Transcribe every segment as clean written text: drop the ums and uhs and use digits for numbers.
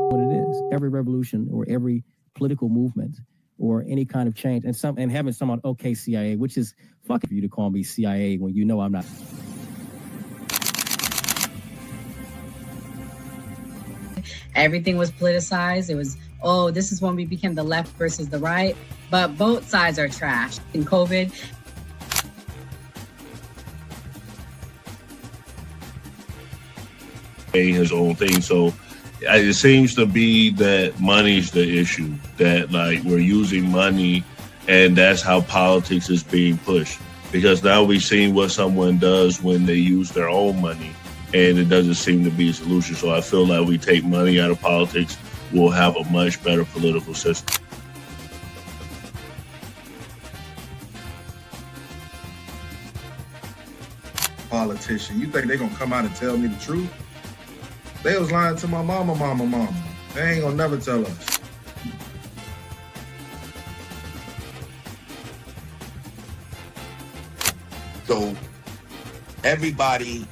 what it is. Every revolution or every political movement or any kind of change, and having someone, okay, CIA, which is fucking for you to call me CIA when you know I'm not. Everything was politicized. It was, oh, this is when we became the left versus the right. But both sides are trash. In COVID, his own thing. So it seems to be that money's the issue, that like we're using money and that's how politics is being pushed. Because now we've seen what someone does when they use their own money, and it doesn't seem to be a solution. So I feel like we take money out of politics, we'll have a much better political system. Politician, you think they're gonna come out and tell me the truth? They was lying to my mama. They ain't gonna never tell us. So everybody,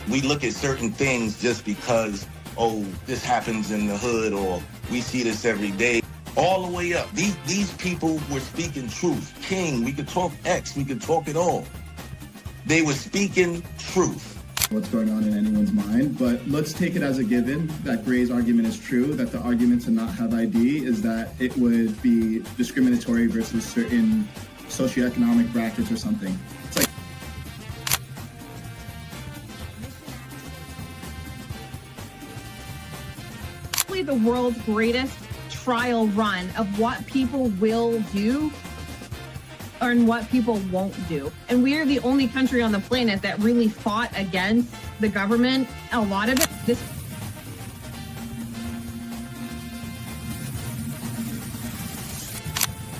we look at certain things just because, oh, this happens in the hood or we see this every day. All the way up. These people were speaking truth. King, we could talk X, we could talk it all. They were speaking truth. What's going on in anyone's mind, but let's take it as a given that Gray's argument is true, that the argument to not have ID is that it would be discriminatory versus certain socioeconomic brackets or something. It's like the world's greatest trial run of what people will do and what people won't do. And we are the only country on the planet that really fought against the government. A lot of it,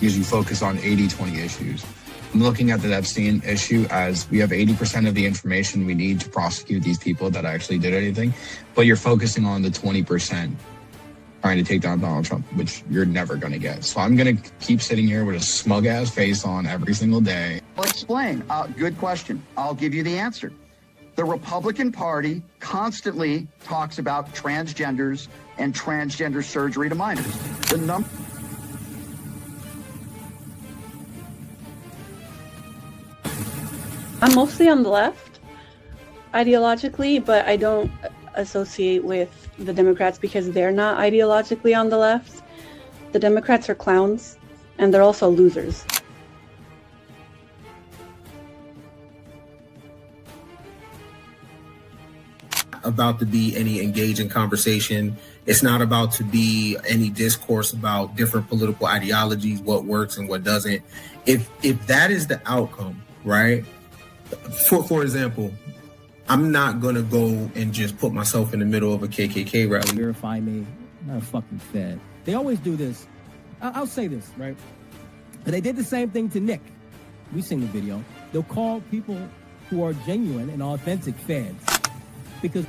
because you focus on 80-20 issues. I'm looking at the Epstein issue as we have 80% of the information we need to prosecute these people that actually did anything, but you're focusing on the 20% trying to take down Donald Trump, which you're never going to get. So I'm going to keep sitting here with a smug-ass face on every single day. I'll explain. Good question. I'll give you the answer. The Republican Party constantly talks about transgenders and transgender surgery to minors. I'm mostly on the left ideologically, but I don't associate with the Democrats because they're not ideologically on the left. The Democrats are clowns, and they're also losers. About to be any engaging conversation. It's not about to be any discourse about different political ideologies, what works and what doesn't. If that is the outcome, right? For example, I'm not going to go and just put myself in the middle of a KKK rally. Verify me, not a fucking Fed. They always do this. I'll say this, right? But they did the same thing to Nick. We've seen the video. They'll call people who are genuine and authentic Feds because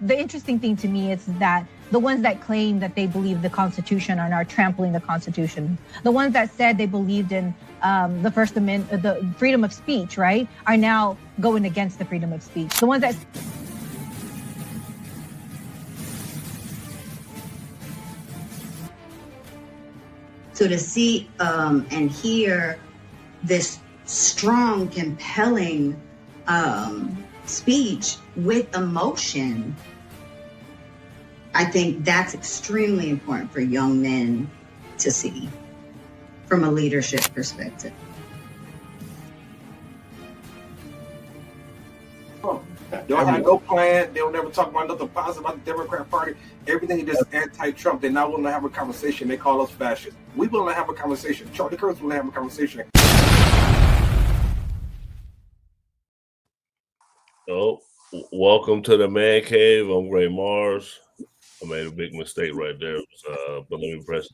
the interesting thing to me is that the ones that claim that they believe the Constitution are now trampling the Constitution. The ones that said they believed in the First Amendment, the freedom of speech, right, are now going against the freedom of speech. The ones that... So to see and hear this strong, compelling speech with emotion, I think that's extremely important for young men to see from a leadership perspective. They don't have no plan. They don't never talk about nothing positive about the Democrat Party. Everything is just anti-Trump. They're not willing to have a conversation. They call us fascists. We willing to have a conversation. Charlie Kirk's willing to have a conversation. Oh, welcome to the Man Cave. I'm Ray Mars. I made a big mistake right there, but let me press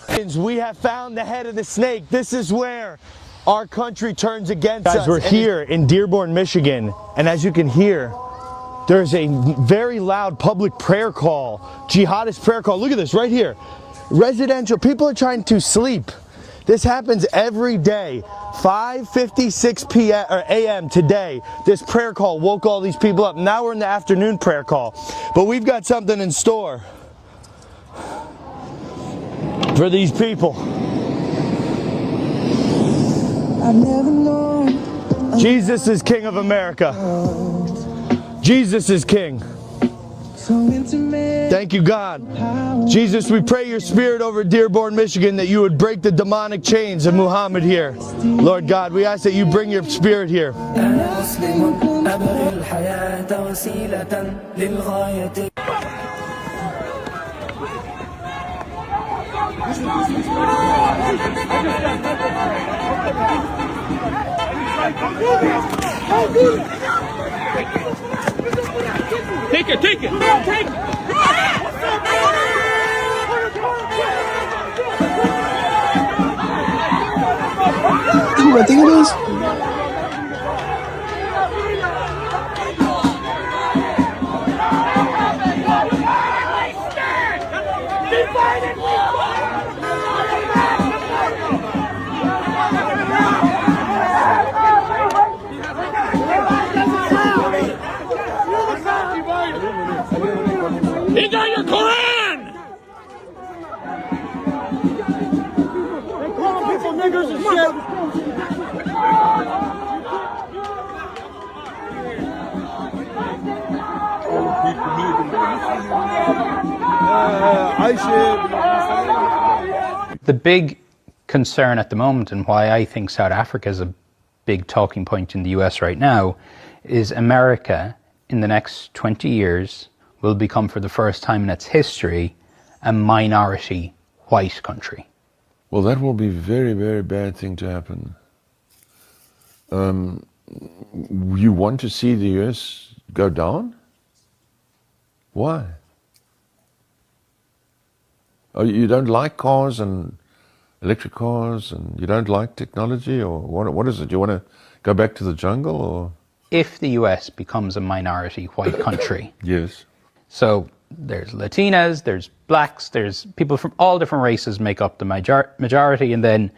this. We have found the head of the snake. This is where our country turns against us. Guys, we're here in Dearborn, Michigan, and as you can hear, there's a very loud public prayer call, jihadist prayer call. Look at this right here. Residential, people are trying to sleep. This happens every day. 5:56 p.m. or a.m. today. This prayer call woke all these people up. Now we're in the afternoon prayer call. But we've got something in store for these people. I've never known. Jesus is King of America. Jesus is King. Thank you, God. Jesus, we pray your spirit over Dearborn, Michigan, that you would break the demonic chains of Muhammad here. Lord God, we ask that you bring your spirit here. Take it, take it, take it. Who I think it is? He got your Quran! They calling people niggers and shit. The big concern at the moment, and why I think South Africa is a big talking point in the US right now, is America in the next 20 years will become, for the first time in its history, a minority white country. Well, that will be a very, very bad thing to happen. You want to see the US go down? Why? Oh, you don't like cars and electric cars, and you don't like technology, or what is it? You want to go back to the jungle, or? If the US becomes a minority white country. Yes. So there's Latinas, there's blacks, there's people from all different races make up the majority, and then,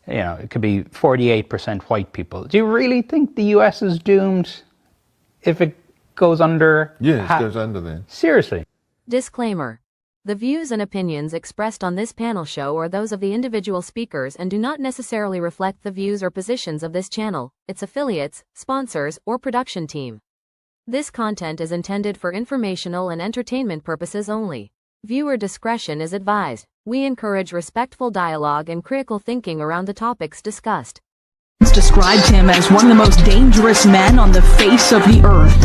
you know, it could be 48% white people. Do you really think the US is doomed if it goes under? Yes, it goes under then. Seriously. Disclaimer. The views and opinions expressed on this panel show are those of the individual speakers and do not necessarily reflect the views or positions of this channel, its affiliates, sponsors, or production team. This content is intended for informational and entertainment purposes only. Viewer discretion is advised. We encourage respectful dialogue and critical thinking around the topics discussed. Described him as one of the most dangerous men on the face of the earth.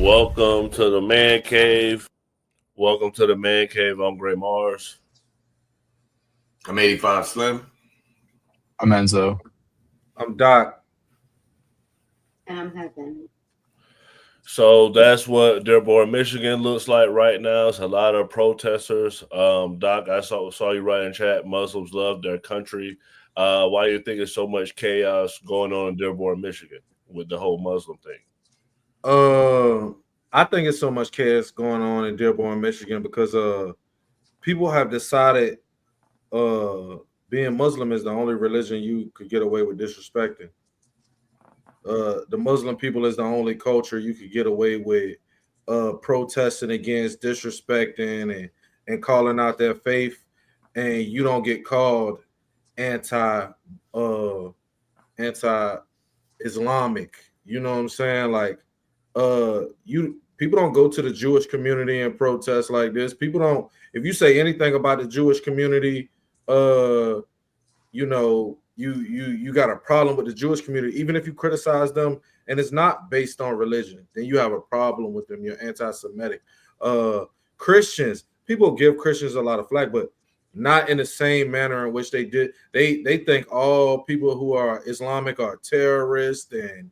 Welcome to the Man Cave. Welcome to the Man Cave. I'm Gray Mars. I'm 85 Slim. I'm Enzo. I'm Doc. And I'm Heaven. So that's what Dearborn, Michigan looks like right now. It's a lot of protesters. Doc, I saw you right in chat. Muslims love their country. Why do you think there's so much chaos going on in Dearborn, Michigan with the whole Muslim thing? I think it's so much chaos going on in Dearborn, Michigan, because people have decided being Muslim is the only religion you could get away with disrespecting. The Muslim people is the only culture you could get away with protesting against, disrespecting, and calling out their faith, and you don't get called anti-Islamic. You know what I'm saying? Like, people don't go to the Jewish community and protest like this. People don't. If you say anything about the Jewish community, you know, you got a problem with the Jewish community. Even if you criticize them and it's not based on religion, then you have a problem with them. You're anti-Semitic. Christians, people give Christians a lot of flack, but not in the same manner in which they did. They think all people who are Islamic are terrorists and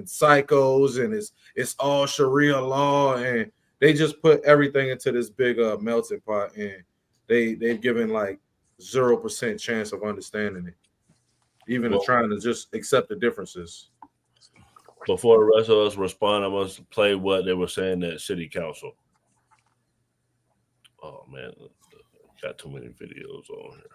psychos, and it's all Sharia law, and they just put everything into this big melting pot, and they've given like 0% chance of understanding it, even trying to just accept the differences. Before the rest of us respond, I must play what they were saying at City Council. Oh man, got too many videos on here.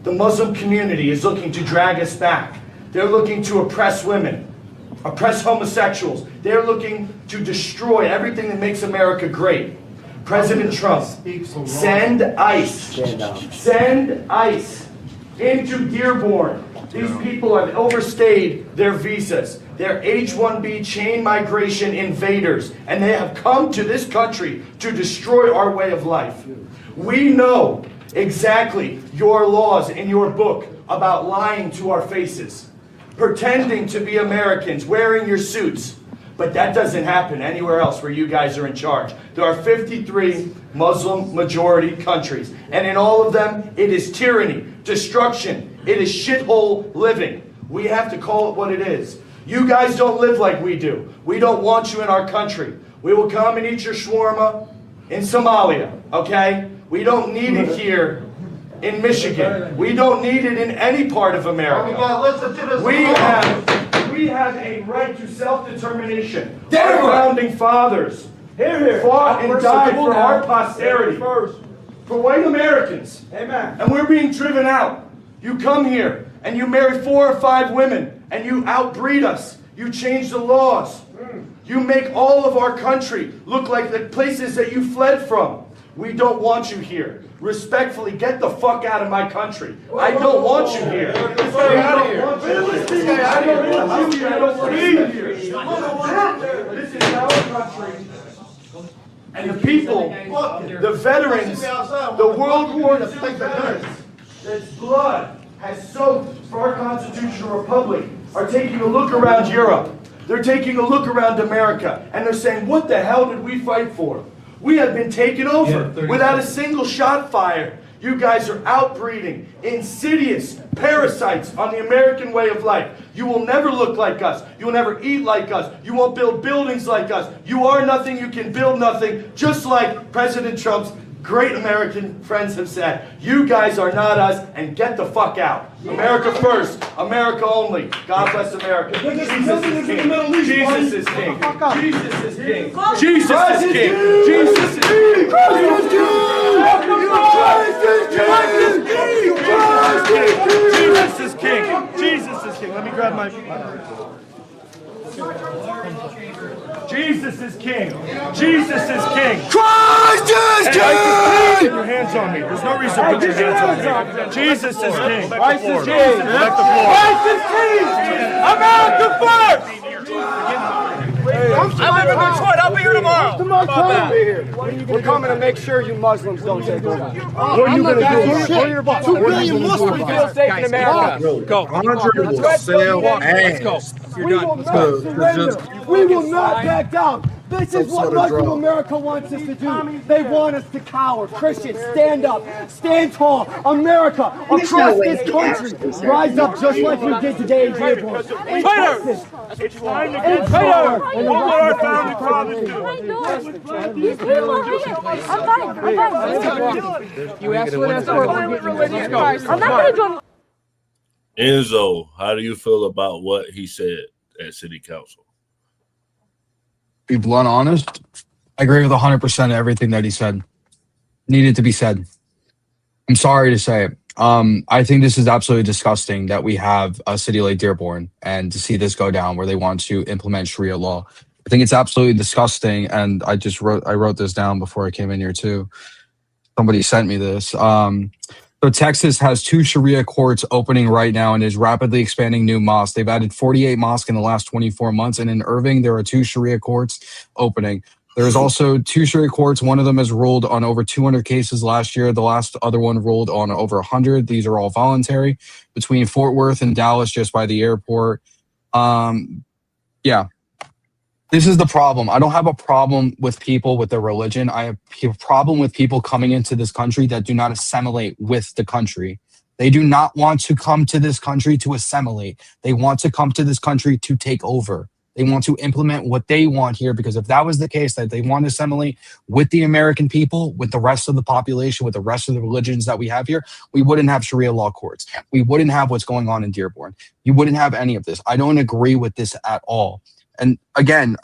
The Muslim community is looking to drag us back. They're looking to oppress women, oppress homosexuals. They're looking to destroy everything that makes America great. President Trump, send ICE into Dearborn. These people have overstayed their visas. They're H-1B chain migration invaders, and they have come to this country to destroy our way of life. We know exactly your laws in your book about lying to our faces, pretending to be Americans, wearing your suits. But that doesn't happen anywhere else where you guys are in charge. There are 53 Muslim majority countries, and in all of them, it is tyranny, destruction, it is shithole living. We have to call it what it is. You guys don't live like we do. We don't want you in our country. We will come and eat your shawarma in Somalia, okay? We don't need it here in Michigan. We don't need it in any part of America. We have a right to self-determination. Our founding fathers fought and died for our posterity, for white Americans. Amen. And we're being driven out. You come here and you marry 4 or 5 women and you outbreed us. You change the laws. You make all of our country look like the places that you fled from. We don't want you here. Respectfully, get the fuck out of my country. I don't want you here. I don't want you. I don't want you here. This is our country. And the people, the veterans, the World War II veterans, that's blood has soaked for our constitutional republic, are taking a look around Europe. They're taking a look around America, and they're saying, what the hell did we fight for? We have been taken over without a single shot fired. You guys are outbreeding insidious parasites on the American way of life. You will never look like us. You will never eat like us. You won't build buildings like us. You are nothing. You can build nothing. Just like President Trump's great American friends have said, you guys are not us, and get the fuck out. America first, America only. God bless America. Jesus is king. Jesus is king. Jesus is king. Jesus is king. Jesus is king. Jesus is king. Jesus is king. Let me grab my... Jesus is king. Jesus is king. Christ is king! Put your hands on me. There's no reason to put your hands on me. Jesus is king. Christ is king. Christ is king! America first! I live in Detroit. I'll be here tomorrow. We're coming to make sure you Muslims don't take over. What are you going to do? We're your boss. 2 billion Muslims feel safe in America. Go. Let's go. We will not surrender. We will not back down. This is what Muslim America wants us to do. They want us to cower. Christians, stand up. Stand tall. America, across this country, rise up just like we did today in Dearborn. In Texas. It's time to get started. What would our founding fathers do? These people are here. I'm fine. You asked for that violent religious Christ. I'm not going to join. Enzo, how do you feel about what he said at City Council? Be blunt, honest. I agree with 100% of everything that he said. Needed to be said. I'm sorry to say it. I think this is absolutely disgusting that we have a city like Dearborn and to see this go down where they want to implement Sharia law. I think it's absolutely disgusting. And I wrote this down before I came in here too. Somebody sent me this. So Texas has 2 Sharia courts opening right now and is rapidly expanding new mosques. They've added 48 mosques in the last 24 months. And in Irving, there are 2 Sharia courts opening. There's also 2 Sharia courts. One of them has ruled on over 200 cases last year. The last other one ruled on over 100. These are all voluntary between Fort Worth and Dallas, just by the airport. Yeah. This is the problem. I don't have a problem with people with their religion. I have a problem with people coming into this country that do not assimilate with the country. They do not want to come to this country to assimilate. They want to come to this country to take over. They want to implement what they want here, because if that was the case, that they want to assimilate with the American people, with the rest of the population, with the rest of the religions that we have here, we wouldn't have Sharia law courts. We wouldn't have what's going on in Dearborn. You wouldn't have any of this. I don't agree with this at all. And again,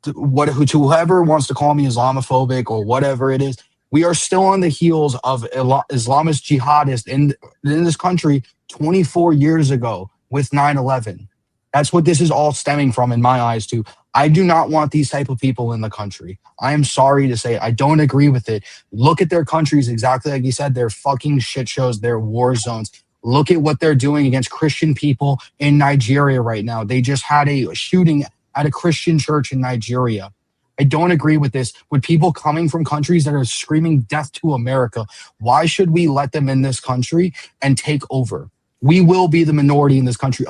to whoever wants to call me Islamophobic or whatever it is, we are still on the heels of Islamist jihadists in this country 24 years ago with 9/11. That's what this is all stemming from in my eyes too. I do not want these type of people in the country. I am sorry to say it. I don't agree with it. Look at their countries exactly like you said. They're fucking shit shows. They're war zones. Look at what they're doing against Christian people in Nigeria right now. They just had a shooting at a Christian church in Nigeria. I don't agree with this. With people coming from countries that are screaming death to America, why should we let them in this country and take over? We will be the minority in this country.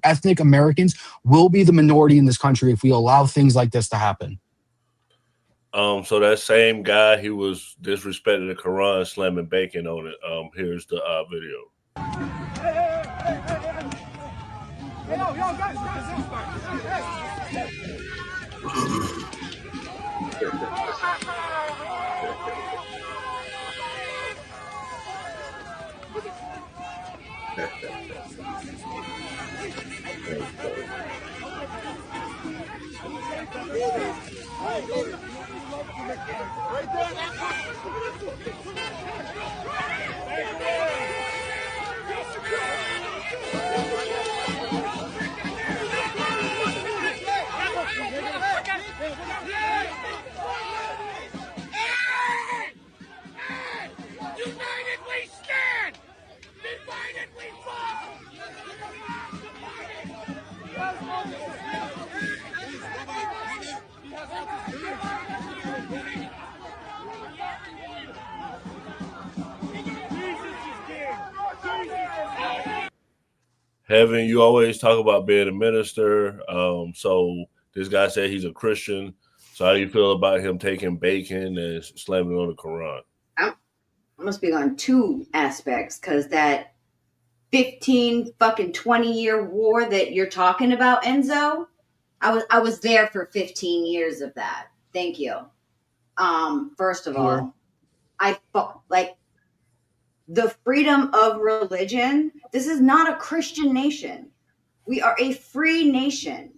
Ethnic Americans will be the minority in this country if we allow things like this to happen. So that same guy, he was disrespecting the Quran, slamming bacon on it. Here's the video. Heaven, you always talk about being a minister. So this guy said he's a Christian. So how do you feel about him taking bacon and slamming on the Quran? I must speak on two aspects, because that 20-year war that you're talking about, Enzo, I was there for 15 years of that. Thank you. First of all, I thought, like, the freedom of religion. This is not a Christian nation. We are a free nation.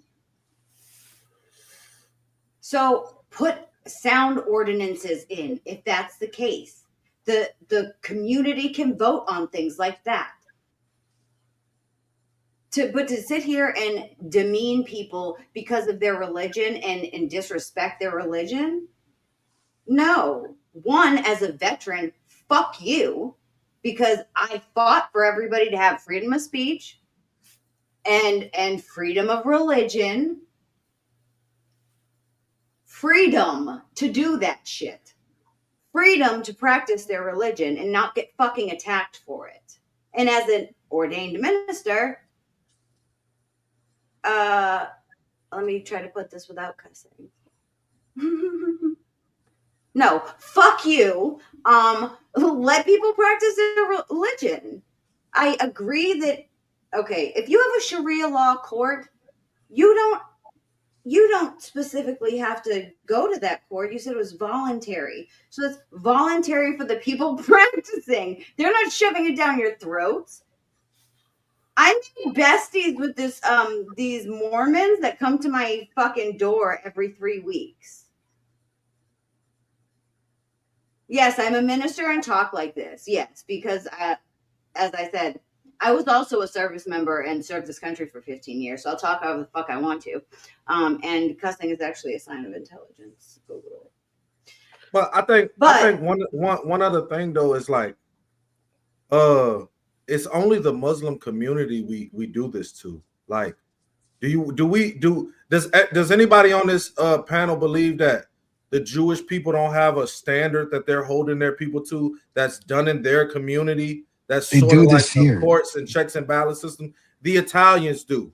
So put sound ordinances in if that's the case. The community can vote on things like that. But to sit here and demean people because of their religion and disrespect their religion, no. One, as a veteran, fuck you, because I fought for everybody to have freedom of speech and freedom of religion. Freedom to do that shit. Freedom to practice their religion and not get fucking attacked for it. And as an ordained minister, let me try to put this without cussing. No, fuck you. Let people practice their religion. I agree that, okay, if you have a Sharia law court, you don't specifically have to go to that court. You said it was voluntary. So it's voluntary for the people practicing. They're not shoving it down your throats. I'm besties with these Mormons that come to my fucking door every 3 weeks. Yes, I'm a minister and talk like this. Yes, because as I said, I was also a service member and served this country for 15 years. So I'll talk however the fuck I want to. And cussing is actually a sign of intelligence. But I think one other thing though is like, it's only the Muslim community we do this to. Like, does anybody on this panel believe that the Jewish people don't have a standard that they're holding their people to that's done in their community? That's sort of like the courts and checks and balance system. The Italians do.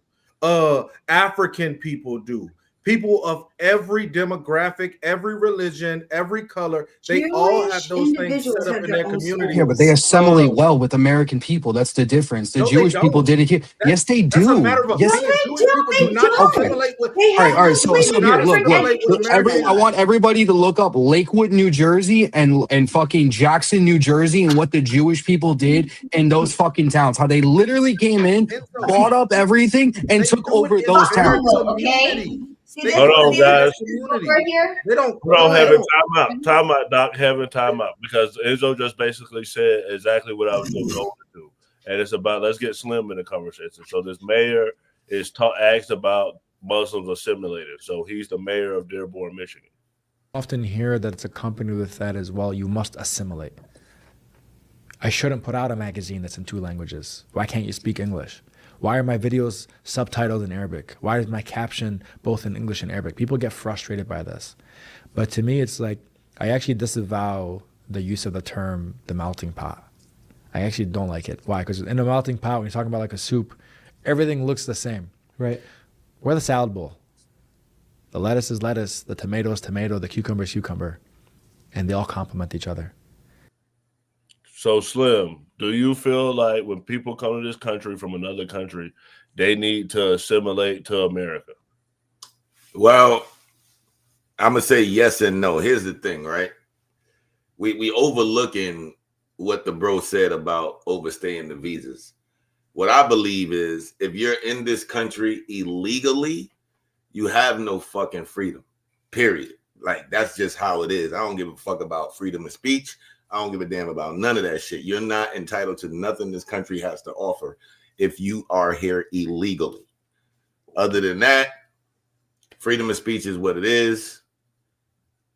African people do. People of every demographic, every religion, every color, they all have those things set up in their community. Yeah, but they assimilate well with American people. That's the difference. The Jewish people did it here. Yes, they do. That's a matter of yes, they don't. All right. So here, look. I want everybody to look up Lakewood, New Jersey, and fucking Jackson, New Jersey, and what the Jewish people did in those fucking towns. How they literally came in, bought up everything, and took over those towns. Okay. Hold on, guys. Right here. They don't. Hold on, Heaven. Time out, Doc. Heaven, time out. Because Izzo just basically said exactly what I was going to do. And it's about, let's get Slim in the conversation. So this mayor is asked about Muslims assimilated. So he's the mayor of Dearborn, Michigan. Often hear that it's accompanied with that as well. You must assimilate. I shouldn't put out a magazine that's in 2 languages. Why can't you speak English? Why are my videos subtitled in Arabic? Why is my caption both in English and Arabic? People get frustrated by this. But to me, it's like, I actually disavow the use of the term the melting pot. I actually don't like it. Why? Because in a melting pot, when you're talking about like a soup, everything looks the same. Right. We're the salad bowl. The lettuce is lettuce, the tomato is tomato, the cucumber is cucumber. And they all complement each other. So, Slim, do you feel like when people come to this country from another country, they need to assimilate to America? Well, I'm gonna say yes and no. Here's the thing, right? We overlooking what the bro said about overstaying the visas. What I believe is if you're in this country illegally, you have no fucking freedom, period. Like, that's just how it is. I don't give a fuck about freedom of speech. I don't give a damn about none of that shit. You're not entitled to nothing this country has to offer if you are here illegally. Other than that, freedom of speech is what it is.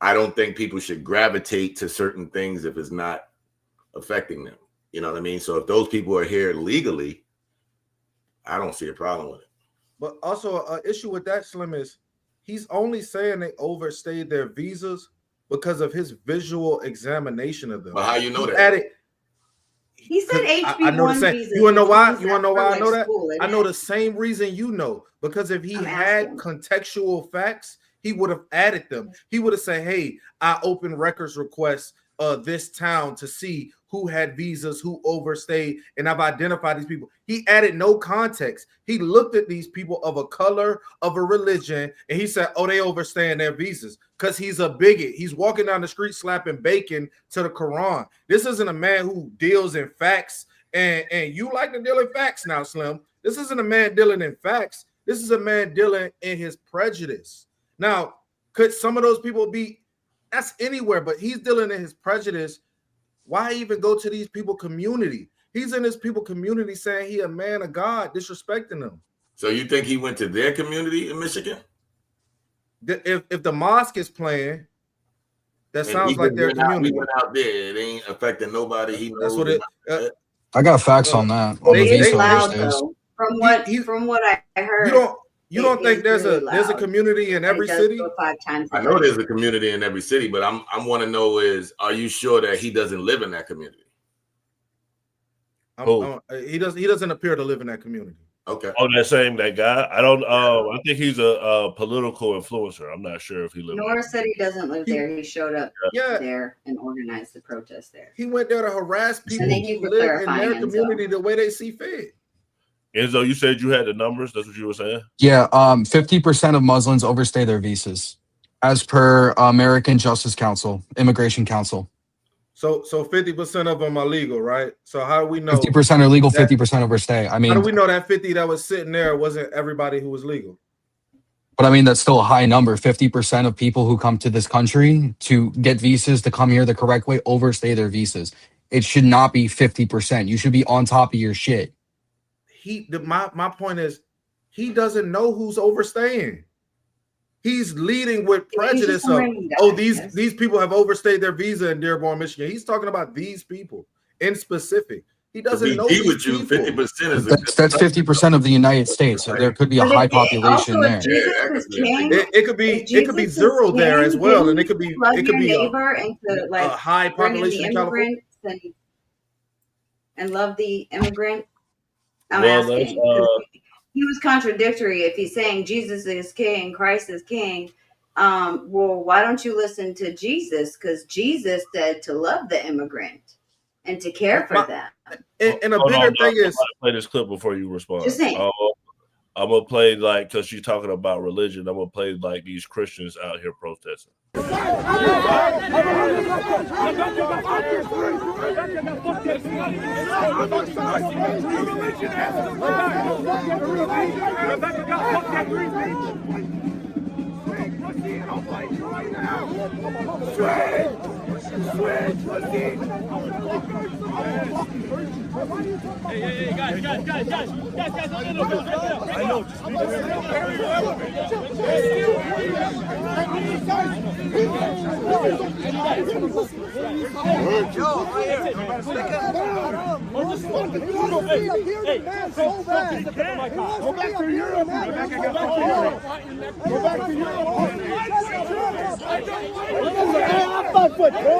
I don't think people should gravitate to certain things if it's not affecting them. You know what I mean? So if those people are here legally, I don't see a problem with it. But also an issue with that, Slim, is he's only saying they overstayed their visas because of his visual examination of them. But how you know that? He said HB1 I know the same. visa. You want to know why? He's You want to know why I know that? school, I know the same reason you know. Because if he had contextual facts, he would have added them. He would have said, hey, I opened records requests this town to see who had visas, who overstayed, and I've identified these people. He added no context. He looked at these people of a color, of a religion, and he said, oh, they overstaying their visas because he's a bigot. He's walking down the street slapping bacon to the Quran. This isn't a man who deals in facts, and you like to deal in facts now, Slim. This isn't a man dealing in facts. This is a man dealing in his prejudice. Now, could some of those people be, that's anywhere, but he's dealing in his prejudice. Why even go to these people community? He's in this people community saying he a man of God, disrespecting them. So you think he went to their community in Michigan? If the mosque is playing, that sounds like their community. He went out there. It ain't affecting nobody. He knows. That's what it. I got facts on that. It's loud though. From what I heard. You don't think there's a community in every city? 5 times I know there's a community in every city, but I'm want to know is, are you sure that he doesn't live in that community? He doesn't appear to live in that community. Okay. Oh, that guy. I don't. I think he's a political influencer. I'm not sure if he lives. Nora said he doesn't live there. He showed up there and organized the protest there. He went there to harass people who live in their community the way they see fit. Enzo, you said you had the numbers. That's what you were saying? Yeah, 50% of Muslims overstay their visas, as per American Justice Council, Immigration Council. So 50% of them are legal, right? So how do we know 50% are legal, 50% overstay? I mean, how do we know that 50 that was sitting there wasn't everybody who was legal? But I mean, that's still a high number. 50% of people who come to this country to get visas to come here the correct way overstay their visas. It should not be 50%. You should be on top of your shit. My point is, he doesn't know who's overstaying. He's leading with prejudice of, these people have overstayed their visa in Dearborn, Michigan. He's talking about these people in specific. He doesn't know these with you, 50% is that's 50% of the United States. So there could be a high population there. It could be zero there as well, and it could be a high population in California and love the immigrant. I'm asking. He was contradictory if he's saying Jesus is king, Christ is king. Well, why don't you listen to Jesus? Because Jesus said to love the immigrant and to care for them. And a bigger thing is, play this clip before you respond. Just saying. I'm gonna play because she's talking about religion. I'm gonna play these Christians out here protesting. I'll fight you right now. Switch! Switch, pussy! Hey, guys, I know, just leave Go back to Europe. Go back to Europe. I'm 5 foot, bro.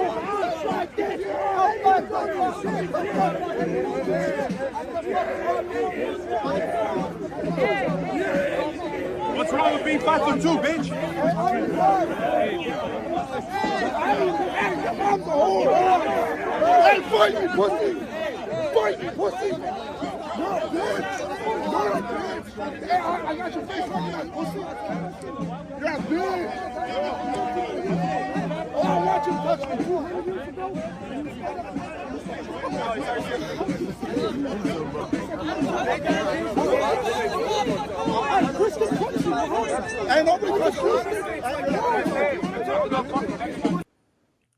What's wrong with being 5'2", bitch? Hey, fight me, pussy! Fight me, pussy! You're a bitch! You're a bitch! Hey, I got your face on that, pussy! You're a bitch! Oh, I want you to touch me, too.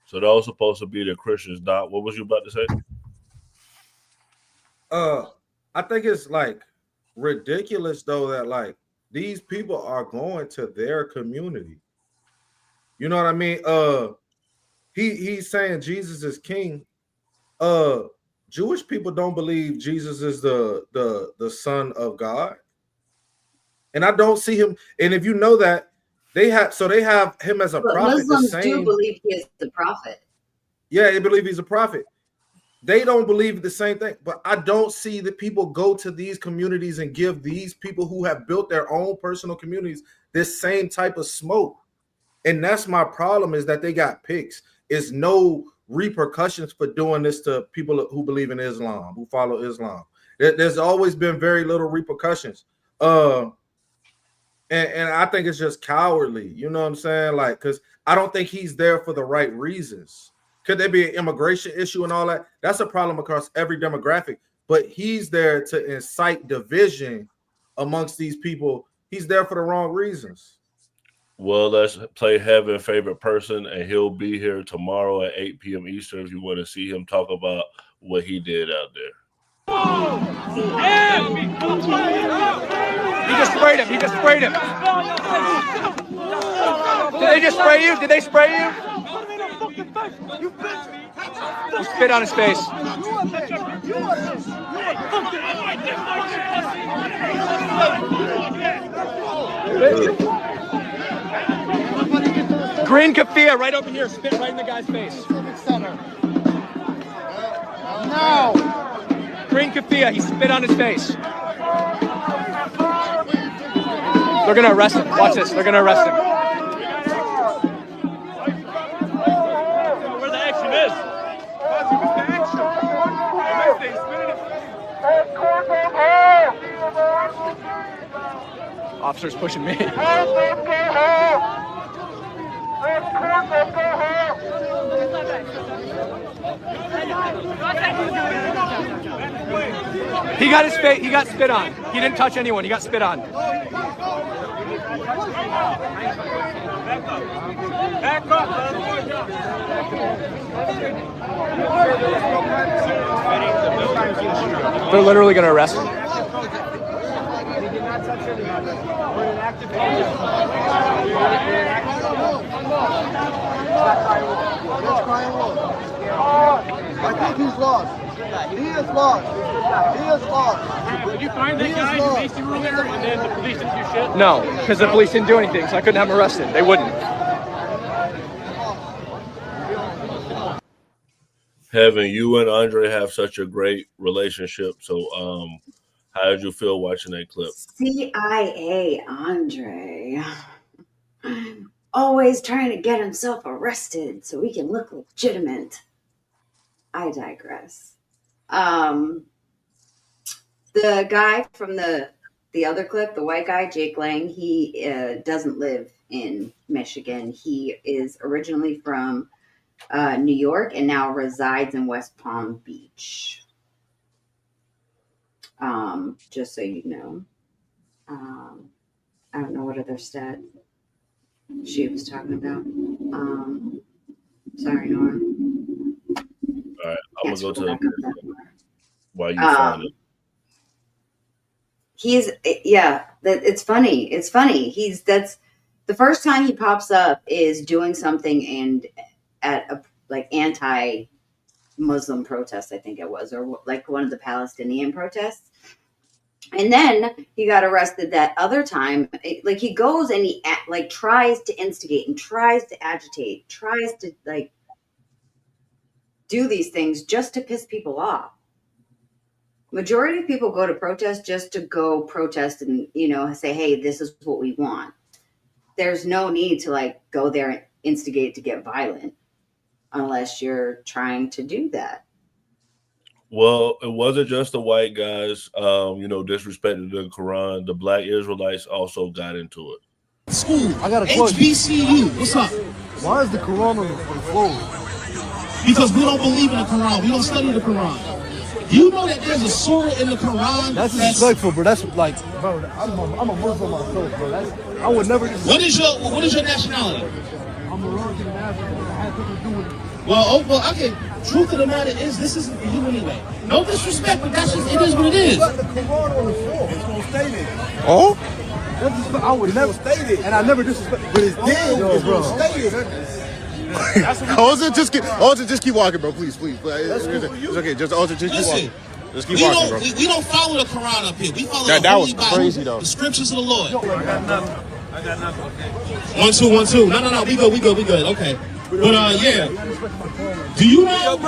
So that was supposed to be the Christians, Doc. What was you about to say? I think it's like ridiculous though that like these people are going to their community. You know what I mean? He's saying Jesus is king. Jewish people don't believe Jesus is the Son of God. And I don't see him. And if you know that, they have him as a But prophet. Muslims do believe he is the prophet. Yeah, they believe he's a prophet. They don't believe the same thing. But I don't see that people go to these communities and give these people who have built their own personal communities this same type of smoke. And that's my problem, is that they got picks. It's no repercussions for doing this to people who believe in Islam, who follow Islam. There's always been very little repercussions. And I think it's just cowardly, you know what I'm saying? Like, because I don't think he's there for the right reasons. Could there be an immigration issue and all that? That's a problem across every demographic. But he's there to incite division amongst these people. He's there for the wrong reasons. Well, let's play Heaven Favorite Person, and he'll be here tomorrow at 8 p.m. Eastern if you want to see him talk about what he did out there. He just sprayed him. He just sprayed him. Did they just spray you? Did they spray you? You spit on his face. Green keffiyeh right over here. Spit right in the guy's face. No. Green keffiyeh. He spit on his face. They're gonna arrest him. Watch this. They're gonna arrest him. Where the action is? Officer's pushing me. He got his face. He got spit on. He didn't touch anyone. He got spit on. Back up. They're literally gonna arrest him. I think he's lost. He is lost. He is lost. Did you find that guy who based you earlier and then the police didn't do shit? No, because the police didn't do anything, so I couldn't have him arrested. They wouldn't. Heaven, you and Andre have such a great relationship. So, how did you feel watching that clip? CIA Andre. Always trying to get himself arrested so he can look legitimate. I digress. The guy from the other clip, the white guy, Jake Lang, he doesn't live in Michigan. He is originally from New York and now resides in West Palm Beach. Just so you know. I don't know what other stat. she was talking about. Sorry, Nora. All right, I'm Can't gonna go scroll to back up that far. while you find it. It's funny. It's funny. That's the first time he pops up is doing something and at a like anti-Muslim protest, I think it was, or like one of the Palestinian protests. And then he got arrested that other time. Like he goes and he like tries to instigate and tries to agitate, tries to like do these things just to piss people off. Majority of people go to protest just to go protest and, say, hey, this is what we want. There's no need to like go there and instigate to get violent unless you're trying to do that. Well, it wasn't just the white guys, disrespecting the Quran. The black Israelites also got into it. School. I got a question. HBCU. What's up? Why is the Quran on the floor? Because we don't believe in the Quran. We don't study the Quran. You know that there's a surah in the Quran. That's disrespectful, bro. That's like, bro. I'm a Muslim myself, bro. I would never. What is your nationality? I'm American national. I had nothing to do with it. Well, okay. Truth of the matter is, this isn't for you anyway. No disrespect, but that's just, it is what it is. You got the Quran on the floor. It's gonna stay there. Oh? I would never stay there, and I never disrespect. But it's dead, bro. Stay there. Just keep walking, bro. Please. It's okay. Just keep walking. Just keep walking, bro. We don't follow the Quran up here. We follow that the Holy was Bible, crazy, though. the scriptures of the Lord. I got nothing. 1 2 1 2. No. We good. Okay. But yeah. Do you know? Hold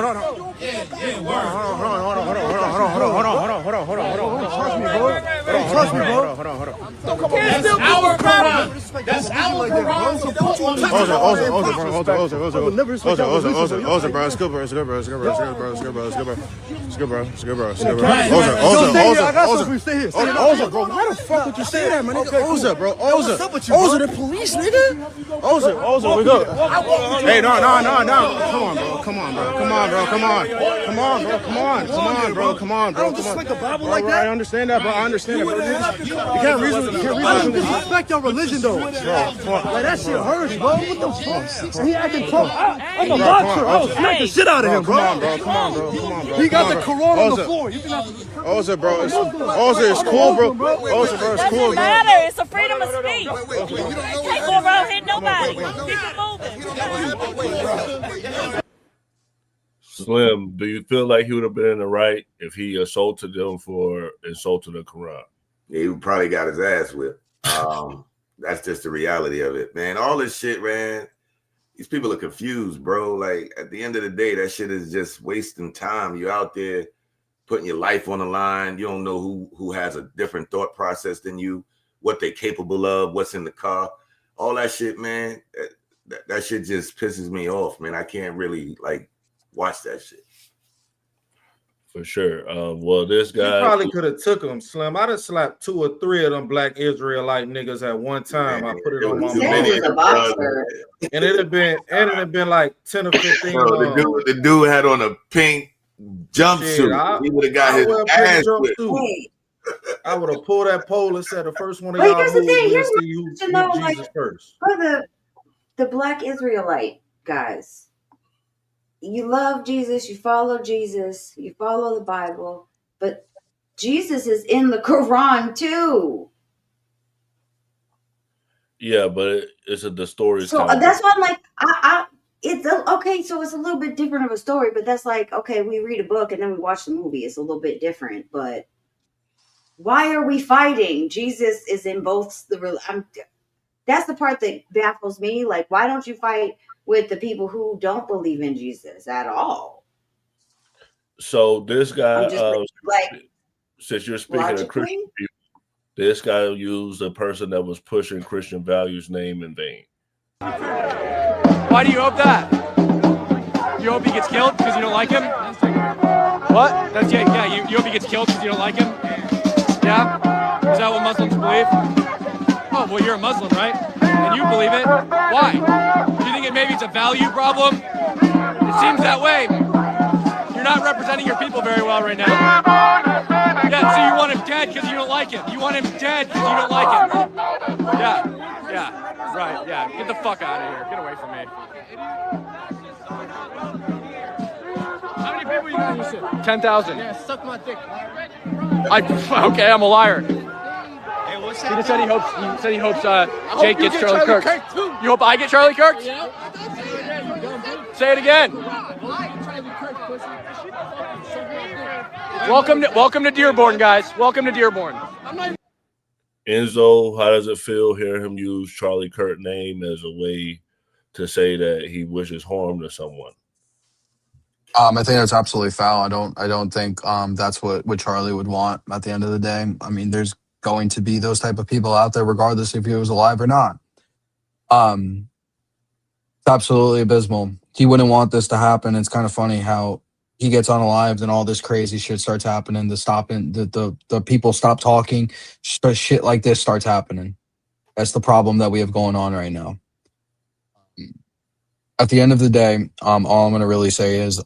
on. Yeah, word. Trust me, bro. That's our Quran. That's our Quran. So don't want to. Oza, bro. It's good, bro. Oza, bro. Why the fuck would you say that, man? Oza, bro. Oza, the police, nigga. Oza, we go. Hey, no. Come on, bro. I don't disrespect the Bible like that. I understand that, bro. You can't reason. I don't disrespect your religion, though. Like, that shit hurts, bro. What the fuck? He acting tough. I'm a boxer. I'll smack the shit out of him, bro. Come on, bro. He got the Quran on the floor. Oza, bro. Oza, it's cool, bro. Oza, bro, it's cool, bro. Doesn't matter. It's a freedom of speech. Can't go around hitting nobody. Keep it moving. Slim, do you feel like he would have been in the right if he assaulted them for insulting the Quran? Yeah, he probably got his ass whipped. That's just the reality of it, man. All this shit, man. These people are confused, bro. Like, at the end of the day, that shit is just wasting time. You're out there putting your life on the line. You don't know who has a different thought process than you, what they're capable of, what's in the car. All that shit, man. That shit just pisses me off, man. I can't really, like, watch that shit. For sure. Well, this guy probably could have took him, Slim. I'd have slapped 2 or 3 of them black Israelite niggas at one time. I put it on my video. And it'd have been like 10 or 15. The dude had on a pink jumpsuit. He would have got his ass whipped. I would have pulled that pole and said the first one of y'all moves, let's see who Jesus first. For the black Israelite guys. You love Jesus, you follow Jesus, you follow the Bible, but Jesus is in the Quran too. Yeah, but the story. So that's why I'm like, it's okay. So it's a little bit different of a story, but that's like, okay, we read a book and then we watch the movie. It's a little bit different, but why are we fighting? Jesus is in both that's the part that baffles me. Like, why don't you fight with the people who don't believe in Jesus at all? So this guy, since you're speaking logically? of Christian people, this guy used a person that was pushing Christian values name in vain. Why do you hope that? You hope he gets killed because you don't like him? What? You hope he gets killed because you don't like him? Yeah? Is that what Muslims believe? Oh, well, you're a Muslim, right? And you believe it. Why? Do you think maybe it's a value problem? It seems that way. not representing your people very well right now. Yeah, so you want him dead because you don't like him. You want him dead because you don't like him. Yeah, right, yeah. Get the fuck out of here. Get away from me. How many people you got in your shit? 10,000. Yeah, suck my dick. Okay, I'm a liar. Hey, what's He just said he hopes Jake gets Charlie Kirk. You hope I get Charlie Kirk? Yeah. Say it again. Welcome to Dearborn, guys. Welcome to Dearborn. Enzo, how does it feel hear him use Charlie Kirk's name as a way to say that he wishes harm to someone? I think that's absolutely foul. I don't think that's what Charlie would want at the end of the day. I mean, there's going to be those type of people out there, regardless if he was alive or not. It's absolutely abysmal. He wouldn't want this to happen. It's kind of funny how he gets unalived and all this crazy shit starts happening. The people stop talking. Shit like this starts happening. That's the problem that we have going on right now. At the end of the day, all I'm going to really say is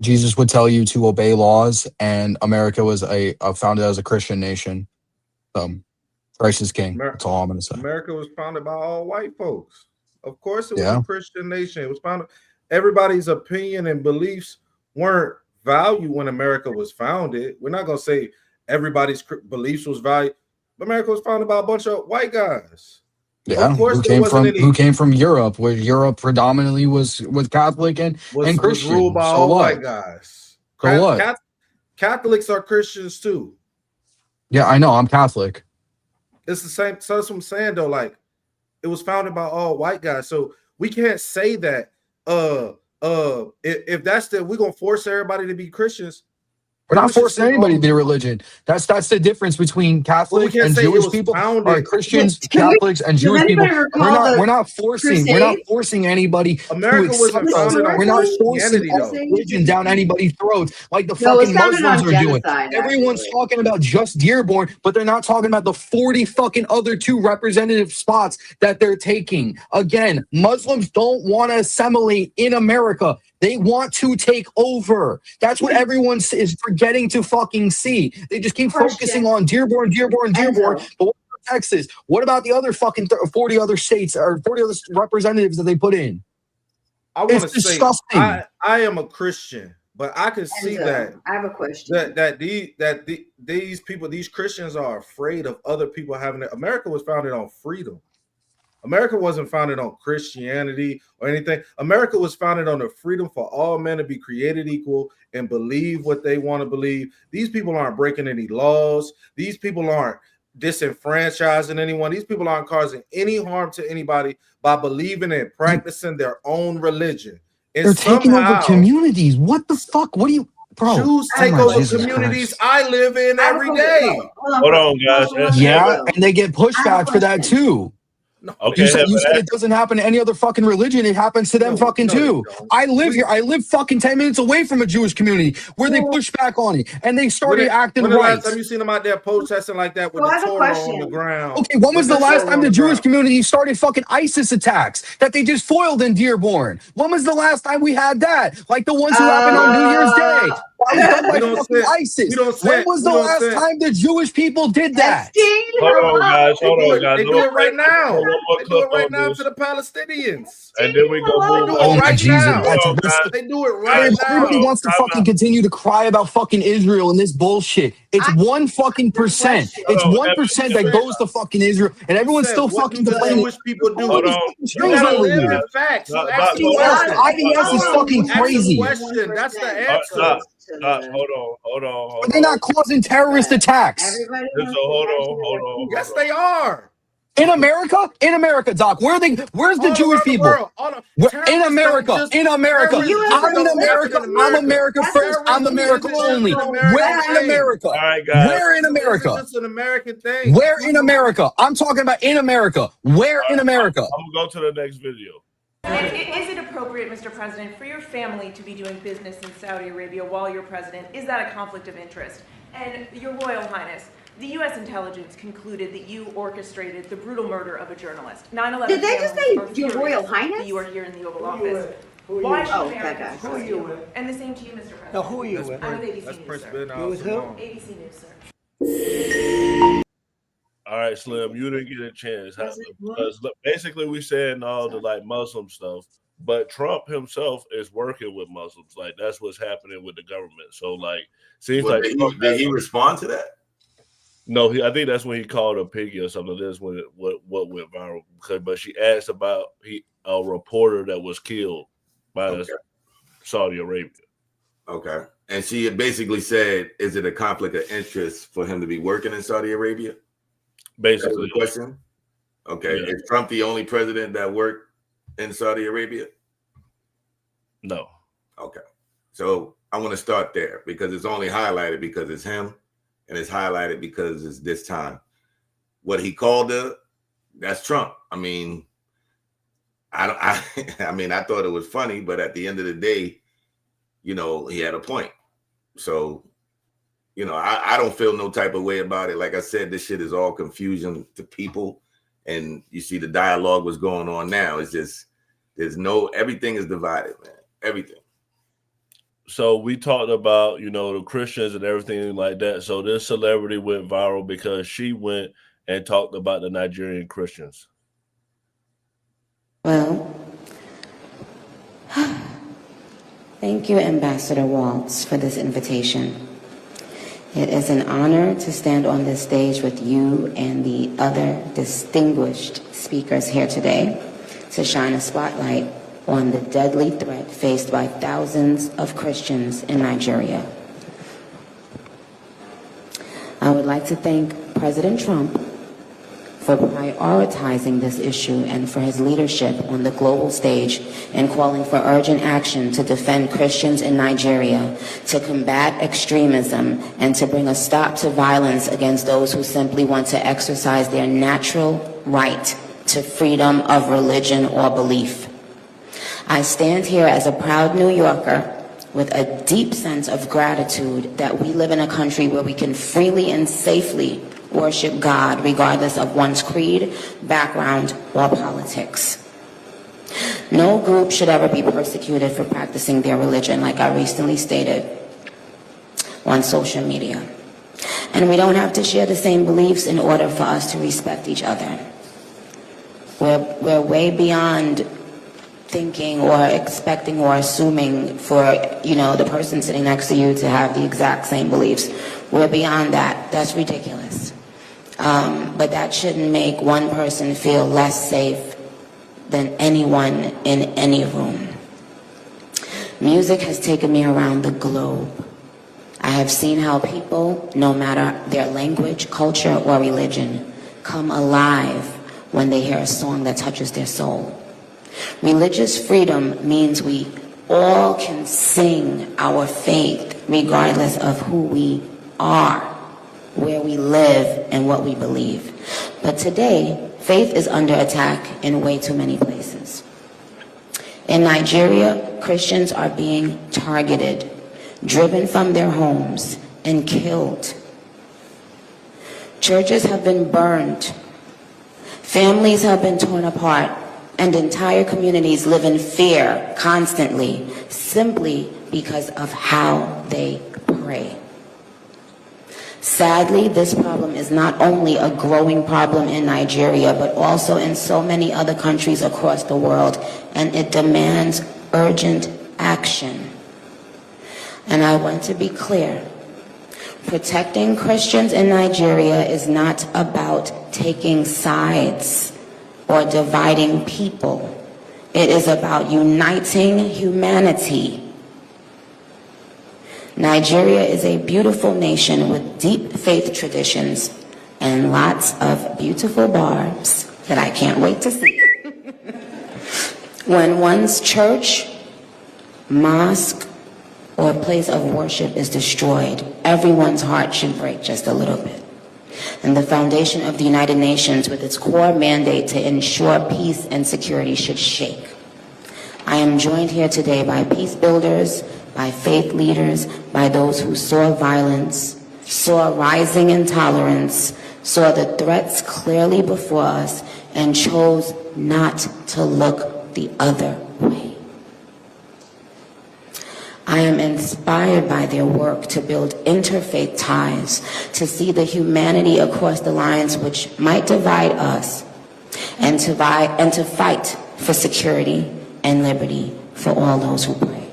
Jesus would tell you to obey laws, and America was founded as a Christian nation. Christ is king. That's all I'm going to say. America was founded by all white folks. Of course, it was a Christian nation. It was founded. Everybody's opinion and beliefs weren't valued when America was founded. We're not going to say everybody's beliefs was valued. America was founded by a bunch of white guys. Yeah, who came from Europe, where Europe predominantly was Catholic and Christian. Was ruled by all white guys. So what? Catholics are Christians too. Yeah, I know. I'm Catholic. It's the same. So that's what I'm saying though. Like, it was founded by all white guys. So we can't say that. If that's we're gonna force everybody to be Christians. We're not forcing anybody to be a religion. That's the difference between Catholic and Jewish people. Are Christians, Catholics, and Jewish people. We're not forcing anybody America to accept us. We're not forcing religion down anybody's throats like the fucking Muslims are doing. Everyone's talking about just Dearborn, but they're not talking about the 40 fucking other 2 representative spots that they're taking. Again, Muslims don't want to assimilate in America. They want to take over. That's what everyone is forgetting to fucking see. They just keep focusing on Dearborn. But what about Texas? What about the other fucking 40 other states or 40 other representatives that they put in? It's disgusting. I am a Christian, but I can see that. I have a question. These people, these Christians are afraid of other people having it. America was founded on freedom. America wasn't founded on Christianity or anything. America was founded on the freedom for all men to be created equal and believe what they want to believe. These people aren't breaking any laws. These people aren't disenfranchising anyone. These people aren't causing any harm to anybody by believing and practicing their own religion. And they're taking over communities. What the fuck? What do you... Bro, Jews take over communities I live in every day. Hold on, guys. Yeah, and they get pushback for that too. Okay, you said it doesn't happen to any other fucking religion. It happens to them too. I live here. I live fucking 10 minutes away from a Jewish community where they push back on it and they started acting right. When the last time you seen them out there protesting like that with the Torah on the ground? Okay, when was the last time the Jewish community started fucking ISIS attacks that they just foiled in Dearborn? When was the last time we had that? Like the ones who happened on New Year's Day. ISIS. When was the last time the Jewish people did that? Hold on, guys. They do it right now. They do it right now to the Palestinians. And then we go move on. Right Jesus. now. They do it right now. Everybody wants to fucking continue to cry about fucking Israel and this bullshit. It's 1%. It's 1% that goes to fucking Israel, and everyone's still fucking complaining. Jewish people do. You gotta live in facts. IDS is fucking crazy. That's the answer. Hold on. Are they not causing terrorist attacks? Hold on. Yes, they are. In America, Doc. Where's the Jewish people? In America. I'm in America. I'm America first. I'm America only. Where in America? All right, guys. Where in America? It's an American thing. Where in America? I'm talking about in America. Where in America? I'm gonna go to the next video. Is it appropriate, Mr. President, for your family to be doing business in Saudi Arabia while you're president? Is that a conflict of interest? And Your Royal Highness, the U.S. intelligence concluded that you orchestrated the brutal murder of a journalist. 9/11. Did they just say Your Royal Highness? You are here in the Oval Office. Why should Oh, Americans that guy. trust Who are you with? And the same to you, Mr. President. Now, who are you with? I'm with ABC Let's News, press sir. Ben You with who? ABC News, sir. All right, Slim, you didn't get a chance. Because basically we saying all the like Muslim stuff, but Trump himself is working with Muslims. Like that's what's happening with the government. So like seems Well, like did he respond to that? No, I think that's when he called her piggy or something. That's when what went viral. But she asked about a reporter that was killed by Saudi Arabia. Okay. And she had basically said, is it a conflict of interest for him to be working in Saudi Arabia? Basically. The question. Okay. Yeah. Is Trump the only president that worked in Saudi Arabia? No. Okay. So I want to start there because it's only highlighted because it's him and it's highlighted because it's this time. What he called her, that's Trump. I mean, I thought it was funny, but at the end of the day, you know, he had a point. So, you know, I don't feel no type of way about it. Like I said, this shit is all confusion to people. And you see the dialogue was going on now. It's just, everything is divided, man. Everything. So we talked about, you know, the Christians and everything like that. So this celebrity went viral because she went and talked about the Nigerian Christians. Well, thank you, Ambassador Waltz, for this invitation. It is an honor to stand on this stage with you and the other distinguished speakers here today to shine a spotlight on the deadly threat faced by thousands of Christians in Nigeria. I would like to thank President Trump for prioritizing this issue and for his leadership on the global stage and calling for urgent action to defend Christians in Nigeria, to combat extremism, and to bring a stop to violence against those who simply want to exercise their natural right to freedom of religion or belief. I stand here as a proud New Yorker with a deep sense of gratitude that we live in a country where we can freely and safely worship God regardless of one's creed, background, or politics. No group should ever be persecuted for practicing their religion, like I recently stated on social media. And we don't have to share the same beliefs in order for us to respect each other. We're way beyond thinking or expecting or assuming for, you know, the person sitting next to you to have the exact same beliefs. We're beyond that. That's ridiculous. But that shouldn't make one person feel less safe than anyone in any room. Music has taken me around the globe. I have seen how people, no matter their language, culture, or religion, come alive when they hear a song that touches their soul. Religious freedom means we all can sing our faith regardless of who we are, where we live, and what we believe. But today, faith is under attack in way too many places. In Nigeria, Christians are being targeted, driven from their homes, and killed. Churches have been burned. Families have been torn apart. And entire communities live in fear constantly, simply because of how they pray. Sadly, this problem is not only a growing problem in Nigeria, but also in so many other countries across the world, and it demands urgent action. And I want to be clear. Protecting Christians in Nigeria is not about taking sides or dividing people. It is about uniting humanity. Nigeria is a beautiful nation with deep faith traditions and lots of beautiful barbs that I can't wait to see. When one's church, mosque, or place of worship is destroyed, everyone's heart should break just a little bit. And the foundation of the United Nations, with its core mandate to ensure peace and security, should shake. I am joined here today by peace builders, by faith leaders, by those who saw violence, saw rising intolerance, saw the threats clearly before us, and chose not to look the other way. I am inspired by their work to build interfaith ties, to see the humanity across the lines which might divide us, and to fight for security and liberty for all those who pray.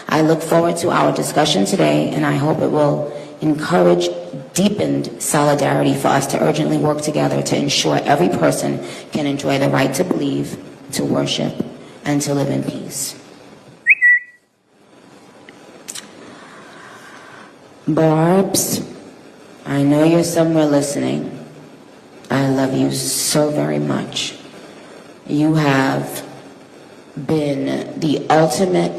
I look forward to our discussion today, and I hope it will encourage deepened solidarity for us to urgently work together to ensure every person can enjoy the right to believe, to worship, and to live in peace. Barbs, I know you're somewhere listening. I love you so very much. You have been the ultimate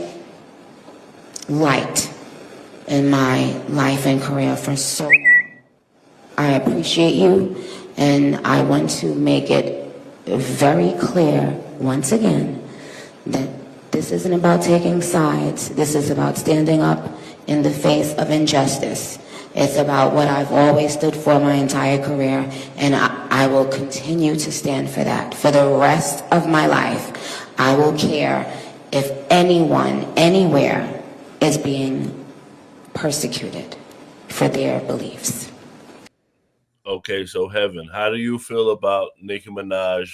light in my life and career for so long. I appreciate you, and I want to make it very clear once again that this isn't about taking sides. This is about standing up in the face of injustice. It's about what I've always stood for my entire career, and I will continue to stand for that. For the rest of my life, I will care if anyone, anywhere, is being persecuted for their beliefs. Okay, so Heaven, how do you feel about Nicki Minaj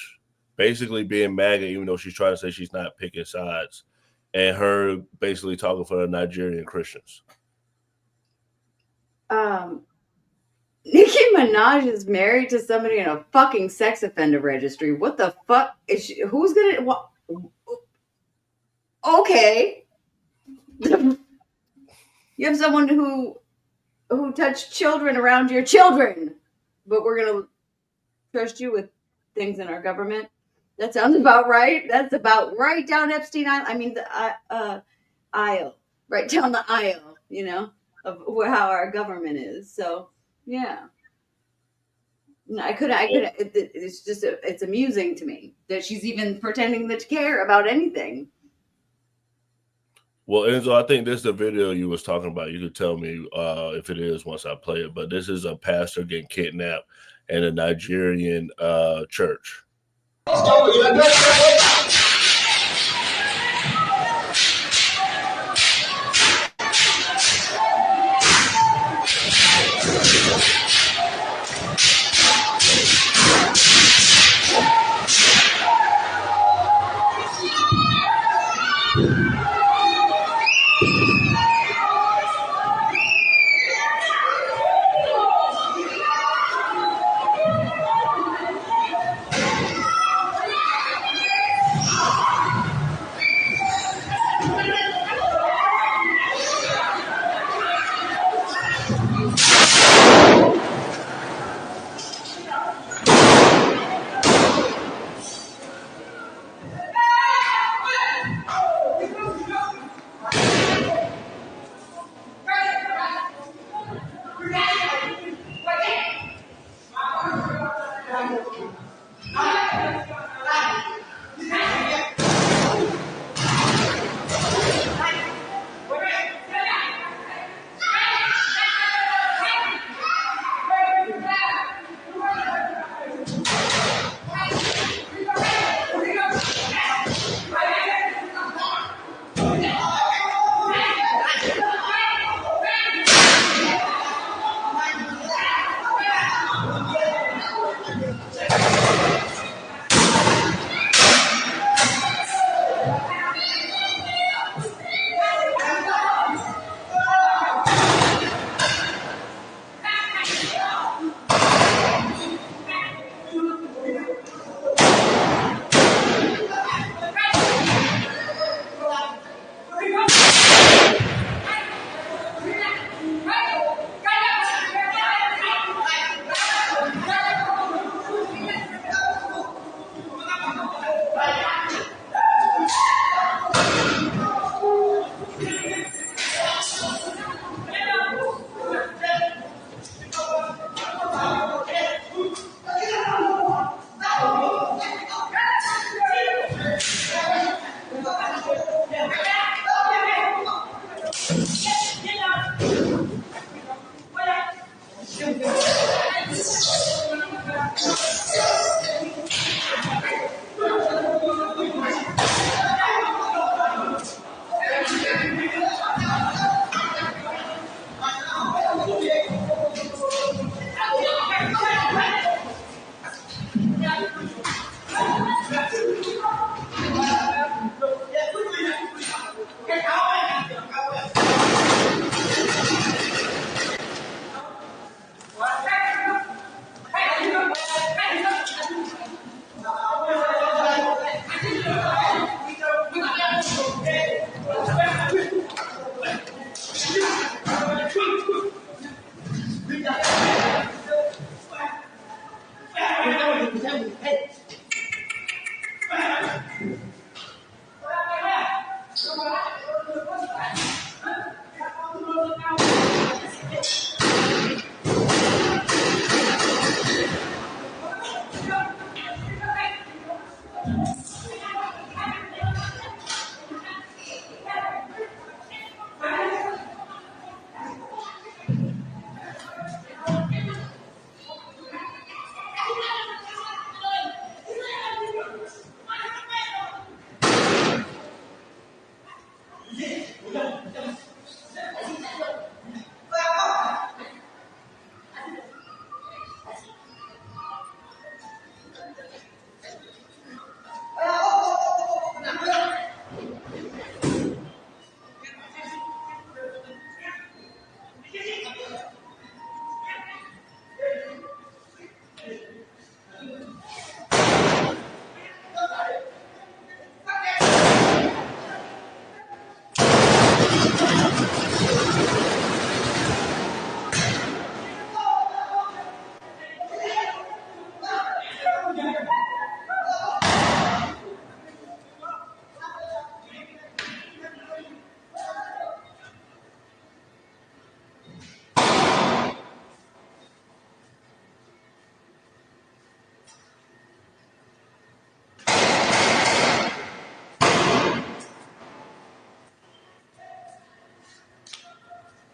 basically being MAGA, even though she's trying to say she's not picking sides, and her basically talking for the Nigerian Christians? Nicki Minaj is married to somebody in a fucking sex offender registry. What the fuck is she? Who's gonna? What? Okay. You have someone who touched children around your children, but we're gonna trust you with things in our government. That sounds about right. That's about right down Epstein Island. I mean, the aisle, right down the aisle. You know, of how our government is. So yeah. No, I couldn't. It's just, it's amusing to me that she's even pretending to care about anything. Well, Enzo, I think this is the video you was talking about. You could tell me if it is once I play it. But this is a pastor getting kidnapped in a Nigerian church.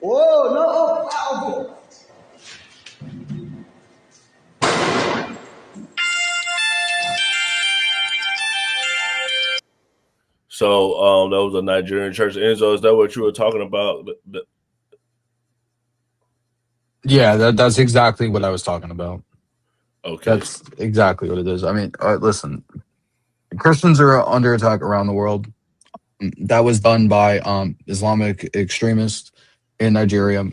Oh, no. Oh, So that was a Nigerian church. Enzo, is that what you were talking about? Yeah, that's exactly what I was talking about. Okay. That's exactly what it is. I mean, listen, Christians are under attack around the world. That was done by Islamic extremists in Nigeria.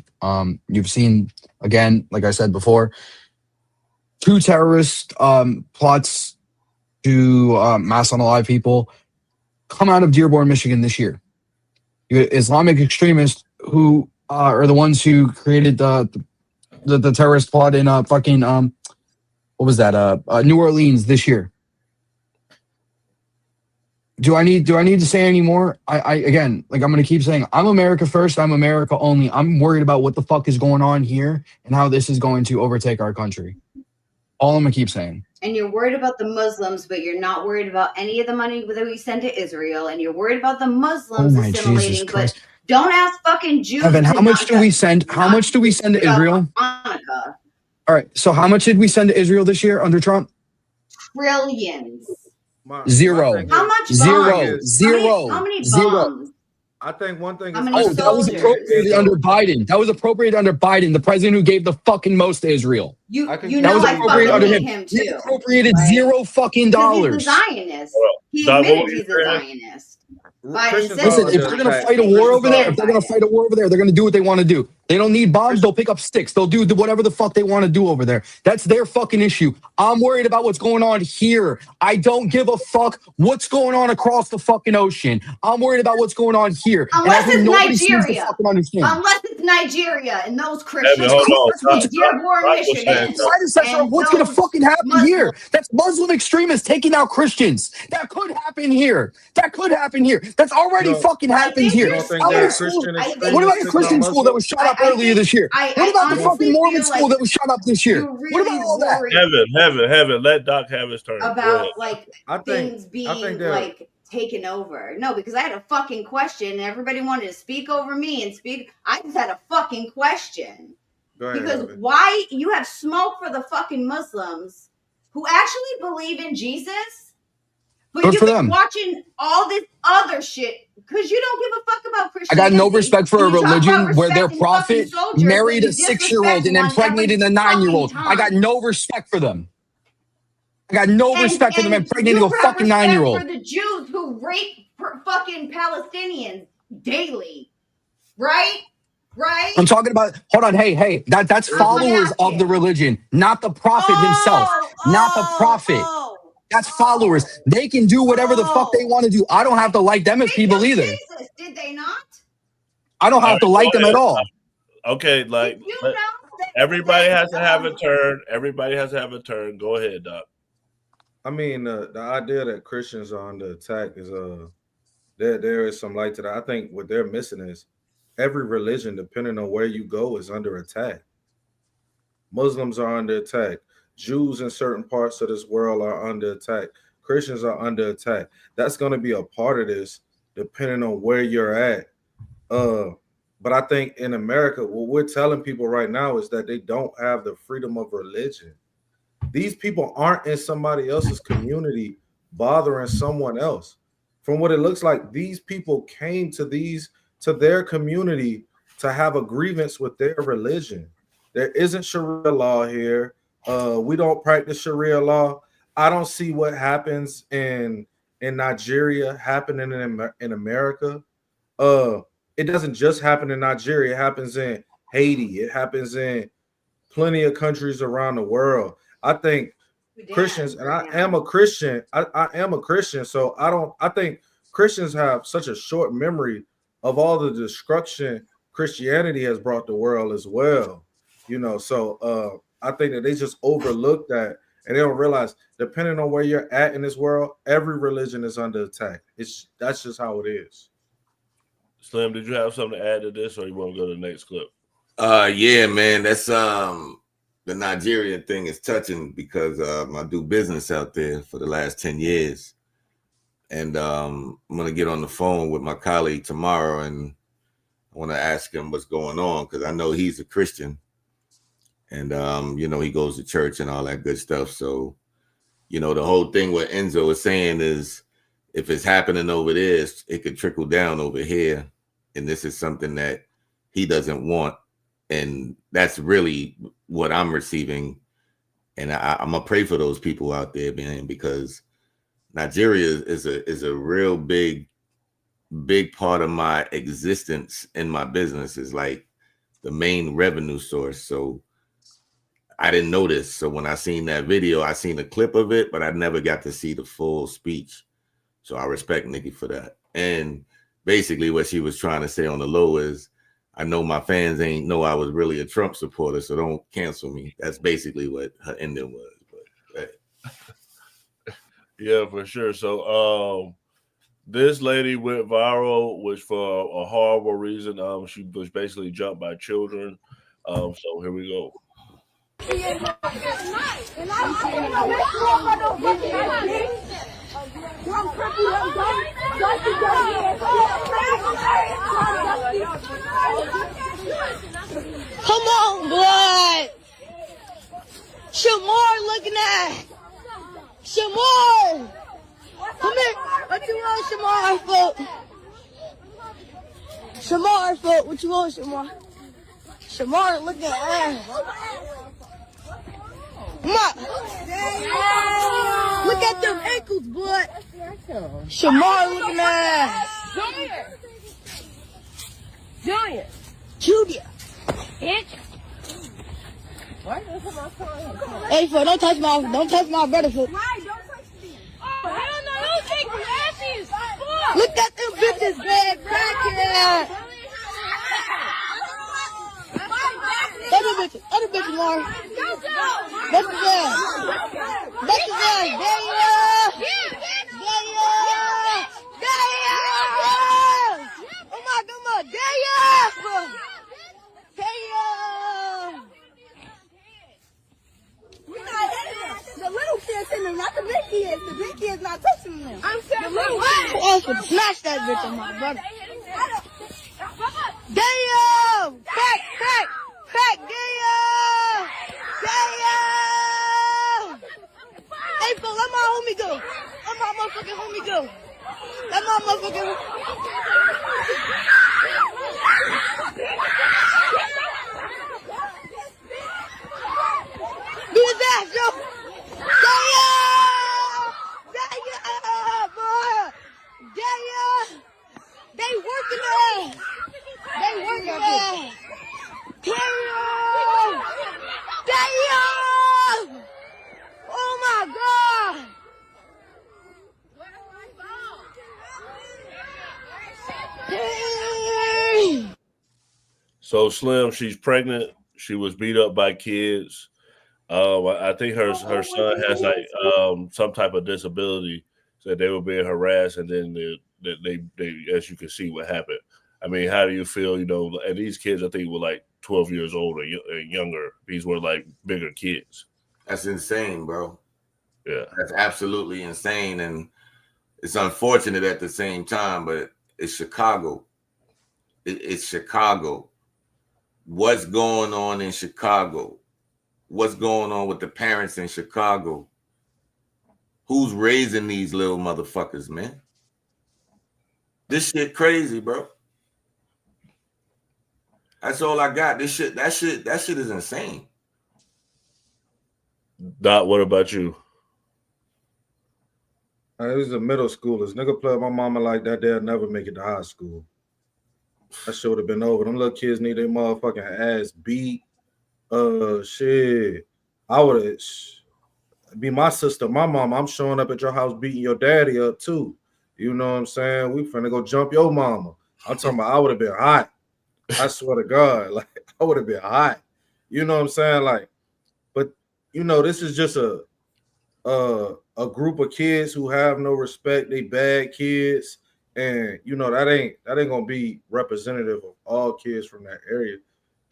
You've seen, again, like I said before, 2 terrorist plots to mass unalive people come out of Dearborn, Michigan this year. Islamic extremists who are the ones who created the terrorist plot in fucking what was that? New Orleans this year. Do I need to say any more? I again, like I'm gonna keep saying, I'm America first, I'm America only. I'm worried about what the fuck is going on here and how this is going to overtake our country. All I'm gonna keep saying. And you're worried about the Muslims, but you're not worried about any of the money that we send to Israel. And you're worried about the Muslims assimilating, but don't ask fucking Jews. Evan, how much do we send? How much do we send to Israel? Hanukkah. All right. So how much did we send to Israel this year under Trump? Trillions. Zero. How much? Zero. Bombs? Zero. How many Zero. bombs? I think one thing How is many Oh, that was appropriated under Biden. That was appropriated under Biden, the president who gave the fucking most to Israel. You that know was I appropriated fucking under hate him. him He too. appropriated zero fucking dollars. He's a Zionist. He Doc, what admitted were you he's a saying? Zionist. Biden Christians said Listen, he's if a they're gonna Zionist. fight a war over there, if they're gonna fight a war over there, they're gonna do what they want to do. They don't need bombs. They'll pick up sticks. They'll do whatever the fuck they want to do over there. That's their fucking issue. I'm worried about what's going on here. I don't give a fuck what's going on across the fucking ocean. I'm worried about what's going on here. Unless it's nobody seems to Nigeria. fucking understand. Unless it's Nigeria and those Christians Evan, hold on. in Dearborn, Michigan. Predecessor of what's going to fucking happen here. That's Muslim extremists taking out Christians. That could happen here. That could happen here. That's already fucking happened here. How many schools? What about the Christian school that was shot up earlier this year? What about the fucking Mormon school that was shot up this year? What about all that? Heaven, let Doc have his turn. About like things being like taken over. No, because I had a fucking question and everybody wanted to speak over me and speak. I just had a fucking question. Go ahead, because Evan. why you have smoke for the fucking Muslims who actually believe in Jesus, but Good you've for been them. watching all this other shit because you don't give a fuck about I Christianity. got no respect for a And you talk religion about where their respecting prophet fucking soldiers, married but a you 6-year-old and then disrespect one impregnated a every 9-year-old. fucking I got time. no respect for them. I got no respect for them impregnating a fucking 9-year-old. For the Jews who rape fucking Palestinians daily, right? Right? I'm talking about, hold on, hey, that's followers of the religion, not the prophet himself, not the prophet. That's followers. They can do whatever the fuck they want to do. I don't have to like them as people either. Jesus, did they not? I don't have to like them at all. Okay, like everybody has to have a turn. Everybody has to have a turn. Go ahead, Doc. I mean, the idea that Christians are under attack is there is some light to that. I think what they're missing is every religion, depending on where you go, is under attack. Muslims are under attack. Jews in certain parts of this world are under attack. Christians are under attack. That's going to be a part of this, depending on where you're at. But I think in America, what we're telling people right now is that they don't have the freedom of religion. These people aren't in somebody else's community bothering someone else. From what it looks like, these people came to their community to have a grievance with their religion. There isn't Sharia law here. We don't practice Sharia law. I don't see what happens in Nigeria happening in America. It doesn't just happen in Nigeria. It happens in Haiti. It happens in plenty of countries around the world. I think Christians, and I am a Christian. I am a Christian, so I think Christians have such a short memory of all the destruction Christianity has brought the world as well. So I think that they just overlook that, and they don't realize, depending on where you're at in this world, every religion is under attack. That's just how it is. Slim, did you have something to add to this, or you want to go to the next clip? Yeah, man, that's the Nigerian thing is touching because I do business out there for the last 10 years. And I'm going to get on the phone with my colleague tomorrow, and I want to ask him what's going on because I know he's a Christian, and he goes to church and all that good stuff. So, the whole thing what Enzo is saying is, if it's happening over there, it could trickle down over here, and this is something that he doesn't want, and that's really what I'm receiving. And I'm gonna pray for those people out there, man, because Nigeria is a real big part of my existence in my business. Is like the main revenue source. So I didn't know this. So when I seen that video, I seen a clip of it, but I never got to see the full speech. So I respect Nikki for that. And basically what she was trying to say on the low is, I know my fans ain't know I was really a Trump supporter, so don't cancel me. That's basically what her ending was. But yeah, for sure. So this lady went viral, which for a horrible reason. She was basically jumped by children. So here we go. Come on, blood. Shamar looking at. Shamar. Come here. What you want, Shamar, foot? Shamar, foot. What you want, Shamar? Shamar looking at. Come on. Look at them ankles, blood. Shamar looking at. Junior. Bitch. Hey, foot, don't touch my brother, foot. Look at them bitches, man. Crackhead. Other bitches, Lauren. That's the ass. That's the ass. Oh my God, the little kids in them, not the big kids. The big kids not touching them. I'm saying the little kids. I was smash that bitch on my brother. Damn! Crack! Damn! Hey, fool, let my homie go. Let my motherfucking homie go. Let my motherfucking... Do his ass, yo! Damn, boy! Damn! They working it! Damn! Oh my God! So Slim, she's pregnant. She was beat up by kids. I think her son has like some type of disability, so they were being harassed, and then they as you can see what happened. I mean, how do you feel? You know, and these kids I think were like 12 years old and younger. These were like bigger kids. That's insane, bro. Yeah, that's absolutely insane, and it's unfortunate at the same time. But it's Chicago. It's Chicago. What's going on in Chicago? What's going on with the parents in Chicago? Who's raising these little motherfuckers, man? This shit crazy, bro. That's all I got. That shit is insane. Dot, what about you? It was a middle schoolers. Nigga play with my mama like that, they'll never make it to high school. That shit would have been over. Them little kids need their motherfucking ass beat. Shit. I would have be my sister, my mom. I'm showing up at your house beating your daddy up too. You know what I'm saying? We finna go jump your mama. I'm talking about I would have been hot. I swear to God, like I would have been hot. You know what I'm saying? Like, but you know, this is just a group of kids who have no respect. They bad kids, and you know that ain't gonna be representative of all kids from that area.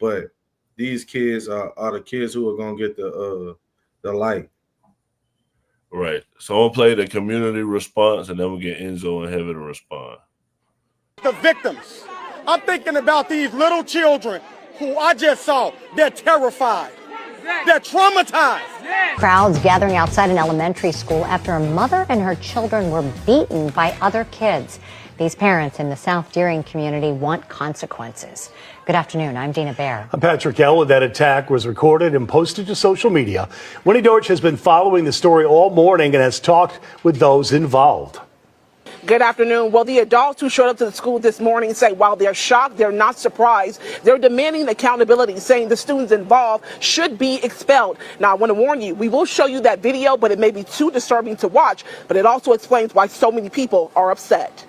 But these kids are the kids who are gonna get the light. Right. So I'll play the community response, and then we'll get Enzo and Heaven to respond. The victims. I'm thinking about these little children who I just saw. They're terrified. They're traumatized. Crowds gathering outside an elementary school after a mother and her children were beaten by other kids. These parents in the South Dearborn community want consequences. Good afternoon. I'm Dina Baer. I'm Patrick Ell. That attack was recorded and posted to social media. Winnie Dorch has been following the story all morning and has talked with those involved. Good afternoon. Well, the adults who showed up to the school this morning say while they're shocked, they're not surprised. They're demanding accountability, saying the students involved should be expelled. Now, I want to warn you, we will show you that video, but it may be too disturbing to watch. But it also explains why so many people are upset.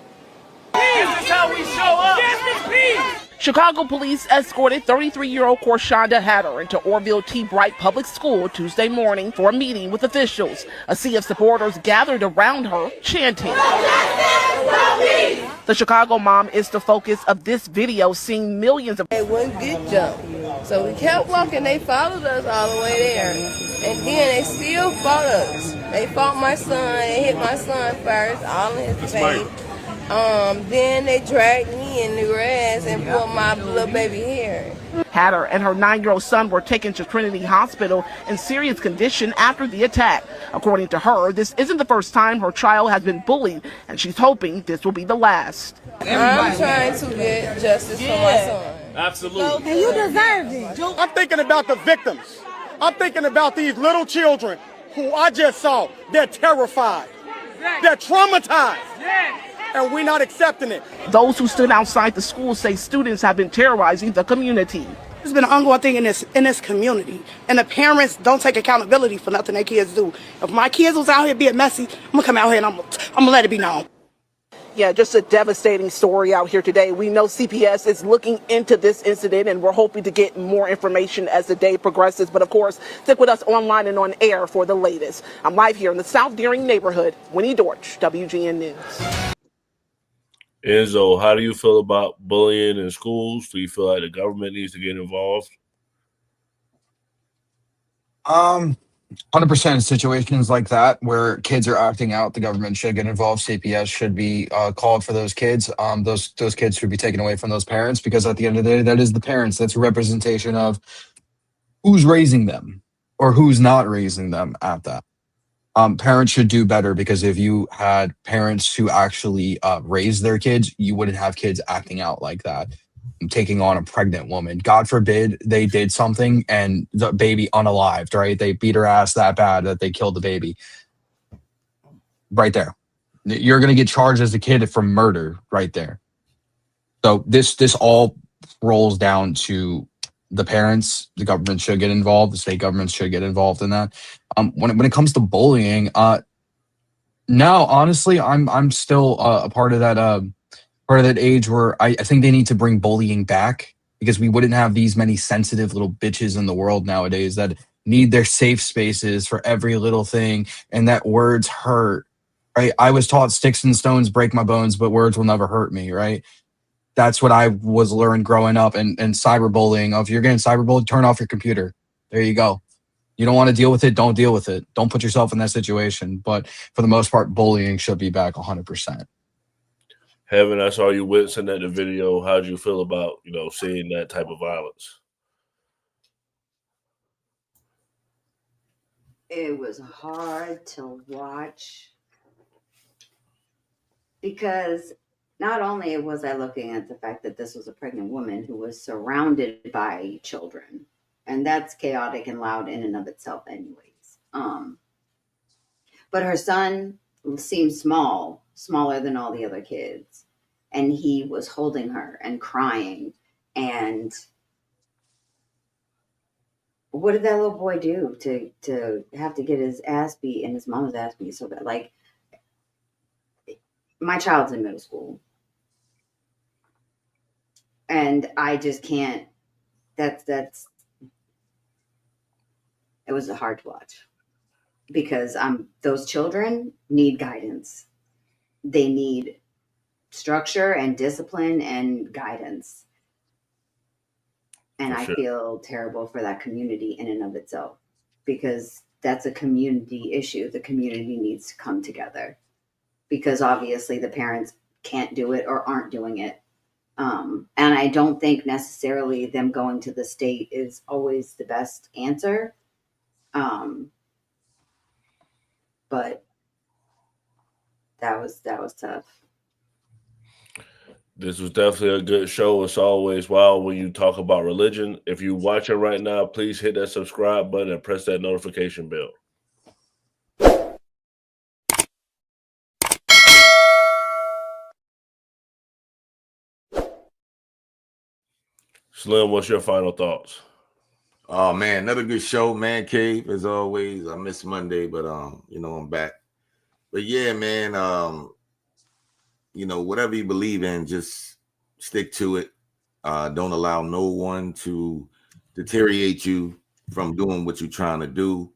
This is how we show up. Justice, peace. Chicago police escorted 33-year-old Korshonda Hatter into Orville T. Bright Public School Tuesday morning for a meeting with officials. A sea of supporters gathered around her, chanting. The Chicago mom is the focus of this video, seeing millions of... They wouldn't get jumped. So we kept walking. They followed us all the way there. And then they still fought us. They fought my son. They hit my son first, all in his face. Then they dragged me in the grass and pulled my little baby hair. Hatter and her 9-year-old son were taken to Trinity Hospital in serious condition after the attack. According to her, this isn't the first time her child has been bullied, and she's hoping this will be the last. I'm trying to get justice for my son. Absolutely. And you deserve it. I'm thinking about the victims. I'm thinking about these little children who I just saw. They're terrified. They're traumatized. And we're not accepting it. Those who stood outside the school say students have been terrorizing the community. It's been an ongoing thing in this community, and the parents don't take accountability for nothing their kids do. If my kids was out here being messy, I'm gonna come out here and I'm gonna let it be known. Yeah, just a devastating story out here today. We know CPS is looking into this incident, and we're hoping to get more information as the day progresses. But of course, stick with us online and on air for the latest. I'm live here in the South Dearborn neighborhood. Winnie Dorch, WGN News. Enzo, how do you feel about bullying in schools? Do you feel like the government needs to get involved? 100% situations like that where kids are acting out, the government should get involved. CPS should be called for those kids. Those kids should be taken away from those parents, because at the end of the day, that is the parents. That's a representation of who's raising them or who's not raising them at that. Parents should do better, because if you had parents who actually raised their kids, you wouldn't have kids acting out like that, taking on a pregnant woman. God forbid they did something and the baby unalived, right? They beat her ass that bad that they killed the baby. Right there. You're going to get charged as a kid for murder right there. So this all rolls down to the parents. The government should get involved. The state governments should get involved in that. When it comes to bullying, now honestly, I'm still a part of that age where I think they need to bring bullying back, because we wouldn't have these many sensitive little bitches in the world nowadays that need their safe spaces for every little thing, and that words hurt, right? I was taught sticks and stones break my bones, but words will never hurt me, right? That's what I was learned growing up. And cyberbullying, if you're getting cyberbullied, turn off your computer. There you go. You don't want to deal with it, don't deal with it. Don't put yourself in that situation. But for the most part, bullying should be back 100%. Heaven, I saw you witnessing at the video. How did you feel about, seeing that type of violence? It was hard to watch because not only was I looking at the fact that this was a pregnant woman who was surrounded by children, and that's chaotic and loud in and of itself anyways. But her son seemed smaller than all the other kids, and he was holding her and crying. And what did that little boy do to have to get his ass beat and his mama's ass beat so bad? Like, my child's in middle school, and I just can't. It was hard to watch because those children need guidance. They need structure and discipline and guidance. And I feel terrible for that community in and of itself because that's a community issue. The community needs to come together because obviously the parents can't do it or aren't doing it. And I don't think necessarily them going to the state is always the best answer. But that was tough. This was definitely a good show. It's always wild when you talk about religion. If you're watching right now, please hit that subscribe button and press that notification bell. Slim, what's your final thoughts? Oh man, another good show, Man Cave, as always. I missed Monday, but I'm back. But yeah, man, whatever you believe in, just stick to it. Don't allow no one to deteriorate you from doing what you're trying to do.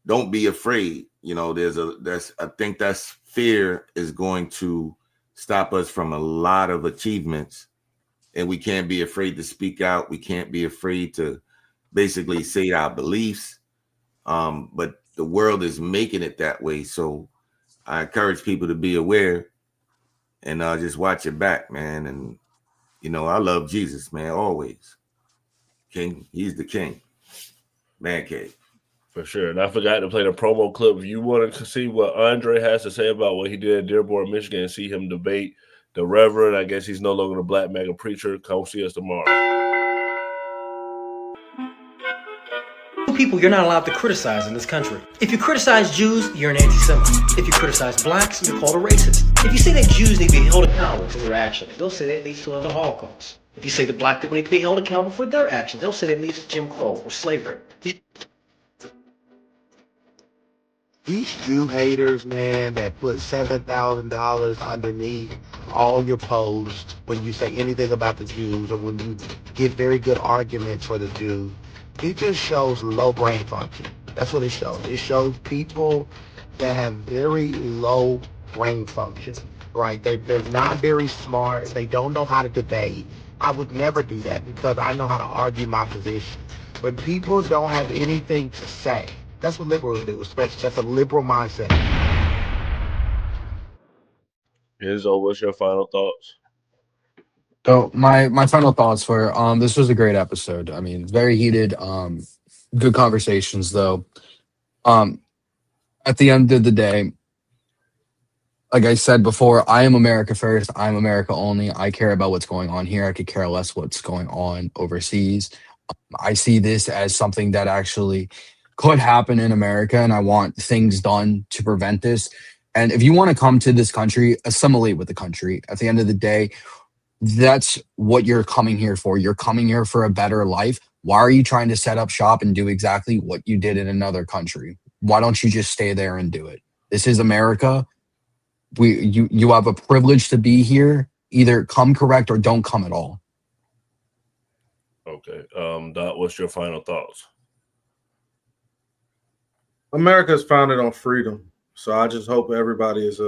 Don't be afraid. I think that's fear is going to stop us from a lot of achievements. And we can't be afraid to speak out. We can't be afraid to basically say our beliefs. But the world is making it that way. So I encourage people to be aware and just watch your back, man. And, I love Jesus, man, always. King, he's the king. Man Cave. For sure. And I forgot to play the promo clip. If you want to see what Andre has to say about what he did in Dearborn, Michigan, and see him debate the Reverend, I guess he's no longer the Black MAGA preacher, come see us tomorrow. People you're not allowed to criticize in this country. If you criticize Jews, you're an anti-Semite. If you criticize blacks, you're called a racist. If you say that Jews need to be held accountable for their actions, they'll say that leads to the Holocaust. If you say that black people need to be held accountable for their actions, they'll say that leads to Jim Crow or slavery. These Jew haters, man, that put $7,000 underneath all your posts when you say anything about the Jews or when you give very good arguments for the Jews, it just shows low brain function. That's what it shows. It shows people that have very low brain function, right? They're not very smart. They don't know how to debate. I would never do that because I know how to argue my position. But people don't have anything to say. That's what liberals do, especially that's a liberal mindset. Enzo, what's your final thoughts? So my final thoughts were this was a great episode. I mean, very heated, good conversations though. At the end of the day, like I said before, I am America first. I'm America only. I care about what's going on here. I could care less what's going on overseas. I see this as something that actually could happen in America, and I want things done to prevent this. And if you want to come to this country, assimilate with the country. At the end of the day, that's what you're coming here for. You're coming here for a better life. Why are you trying to set up shop and do exactly what you did in another country? Why don't you just stay there and do it? This is America. You have a privilege to be here. Either come correct or don't come at all. Okay. Dot, what's your final thoughts? America is founded on freedom. So I just hope everybody is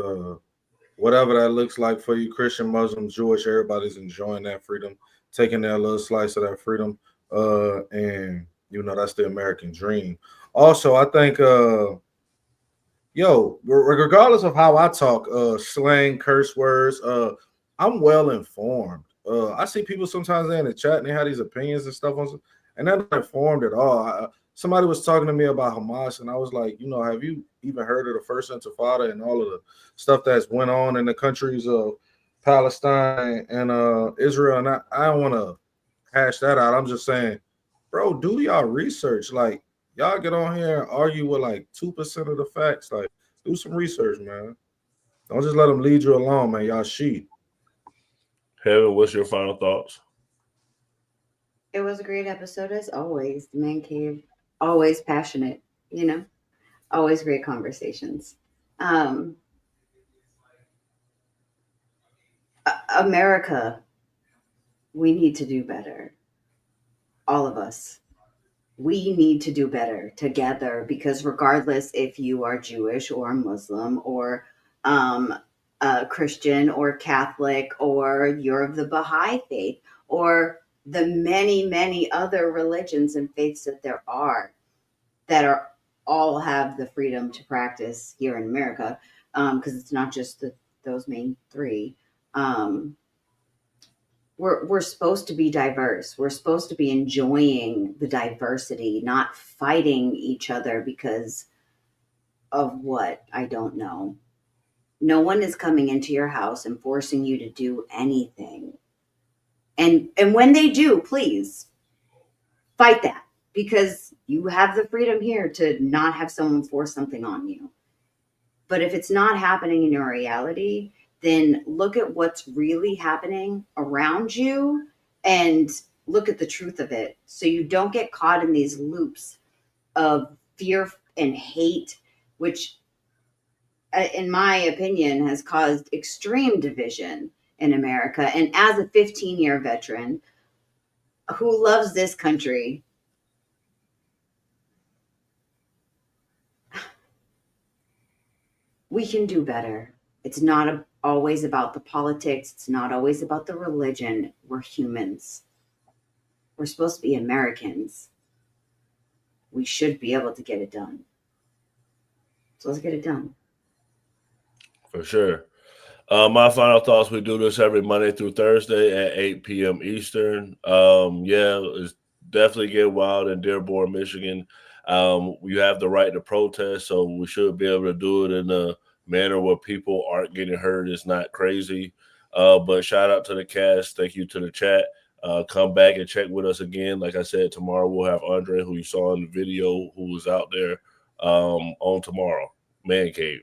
whatever that looks like for you, Christian, Muslim, Jewish, everybody's enjoying that freedom, taking their little slice of that freedom. And that's the American dream. Also, I think regardless of how I talk, slang, curse words, I'm well informed. I see people sometimes in the chat and they have these opinions and stuff and they're not informed at all. Somebody was talking to me about Hamas, and I was like, have you even heard of the First Intifada and all of the stuff that's went on in the countries of Palestine and Israel? And I don't want to hash that out. I'm just saying, bro, do y'all research. Like, y'all get on here and argue with like 2% of the facts. Like, do some research, man. Don't just let them lead you along, man. Y'all sheep. Heaven, what's your final thoughts? It was a great episode as always. The Man Cave, always passionate, always great conversations. America, we need to do better. All of us. We need to do better together, because regardless if you are Jewish or Muslim or Christian or Catholic, or you're of the Baha'i faith, or the many, many other religions and faiths that there are that are all have the freedom to practice here in America, because it's not just those main three. We're supposed to be diverse. We're supposed to be enjoying the diversity, not fighting each other because of what? I don't know. No one is coming into your house and forcing you to do anything. And when they do, please fight that, because you have the freedom here to not have someone force something on you. But if it's not happening in your reality, then look at what's really happening around you and look at the truth of it, so you don't get caught in these loops of fear and hate, which, in my opinion, has caused extreme division in America. And as a 15-year veteran who loves this country, we can do better. It's not always about the politics. It's not always about the religion. We're humans. We're supposed to be Americans. We should be able to get it done. So let's get it done. For sure. My final thoughts, we do this every Monday through Thursday at 8 p.m. Eastern. It's definitely getting wild in Dearborn, Michigan. You have the right to protest, so we should be able to do it in a manner where people aren't getting hurt. It's not crazy. But shout out to the cast. Thank you to the chat. Come back and check with us again. Like I said, tomorrow we'll have Andre, who you saw in the video, who was out there on tomorrow. Man Cave.